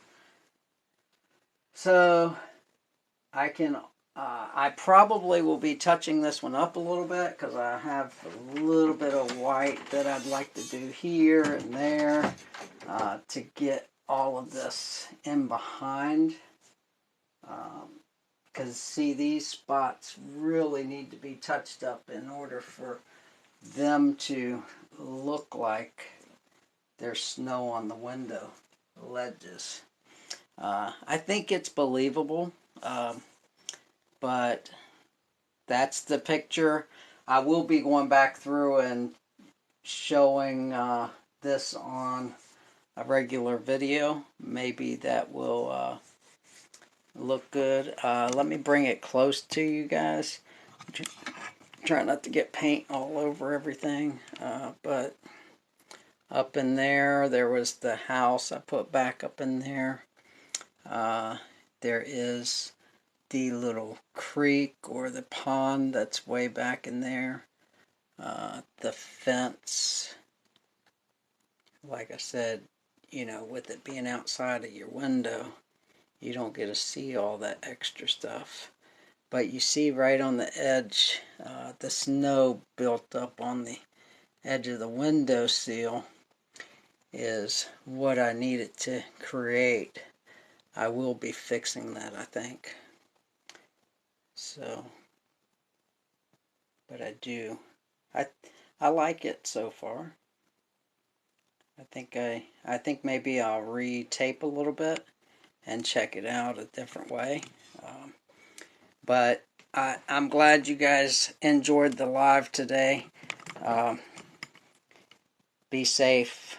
So, I probably will be touching this one up a little bit because I have a little bit of white that I'd like to do here and there to get all of this in behind. Because see, these spots really need to be touched up in order for them to look like there's snow on the window ledges. I think it's believable, but that's the picture. I will be going back through and showing this on a regular video. Maybe that will look good. Let me bring it close to you guys. Try not to get paint all over everything, but up in there was the house I put back up in there. There is the little creek or the pond that's way back in there. The fence, like I said, with it being outside of your window, you don't get to see all that extra stuff. But you see right on the edge, the snow built up on the edge of the window sill is what I needed to create. I will be fixing that, I think. So, but I like it so far. I think maybe I'll re-tape a little bit and check it out a different way. But I'm glad you guys enjoyed the live today. Be safe.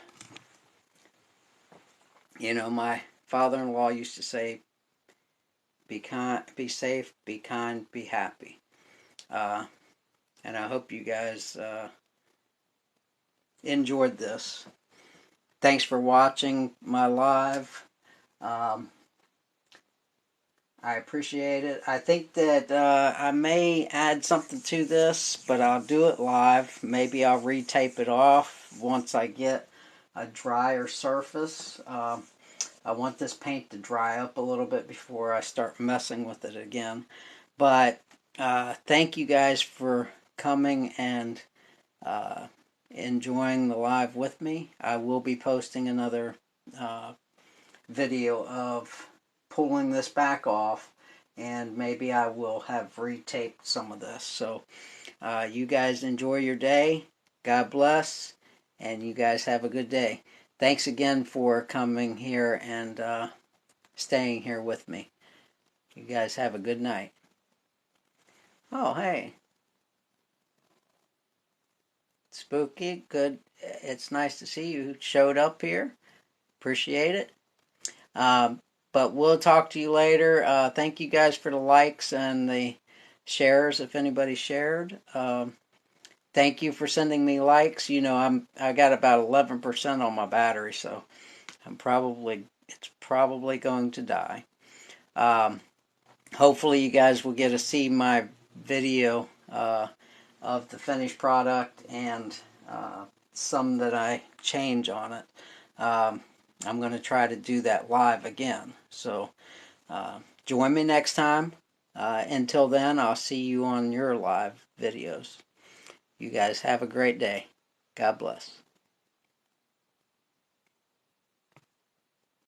My father-in-law used to say, be kind, be safe, be kind, be happy. And I hope you guys enjoyed this. Thanks for watching my live. I appreciate it. I think that I may add something to this, but I'll do it live. Maybe I'll retape it off once I get a drier surface. I want this paint to dry up a little bit before I start messing with it again. But thank you guys for coming and enjoying the live with me. I will be posting another video of pulling this back off, and maybe I will have retaped some of this. So you guys enjoy your day. God bless, and you guys have a good day. Thanks again for coming here and staying here with me. You guys have a good night. Oh, hey. Spooky, good. It's nice to see you showed up here. Appreciate it. But we'll talk to you later. Thank you guys for the likes and the shares, if anybody shared. Thank you for sending me likes. I got about 11% on my battery, so it's probably going to die. Hopefully you guys will get to see my video of the finished product and some that I change on it. I'm going to try to do that live again. So join me next time. Until then, I'll see you on your live videos. You guys have a great day. God bless.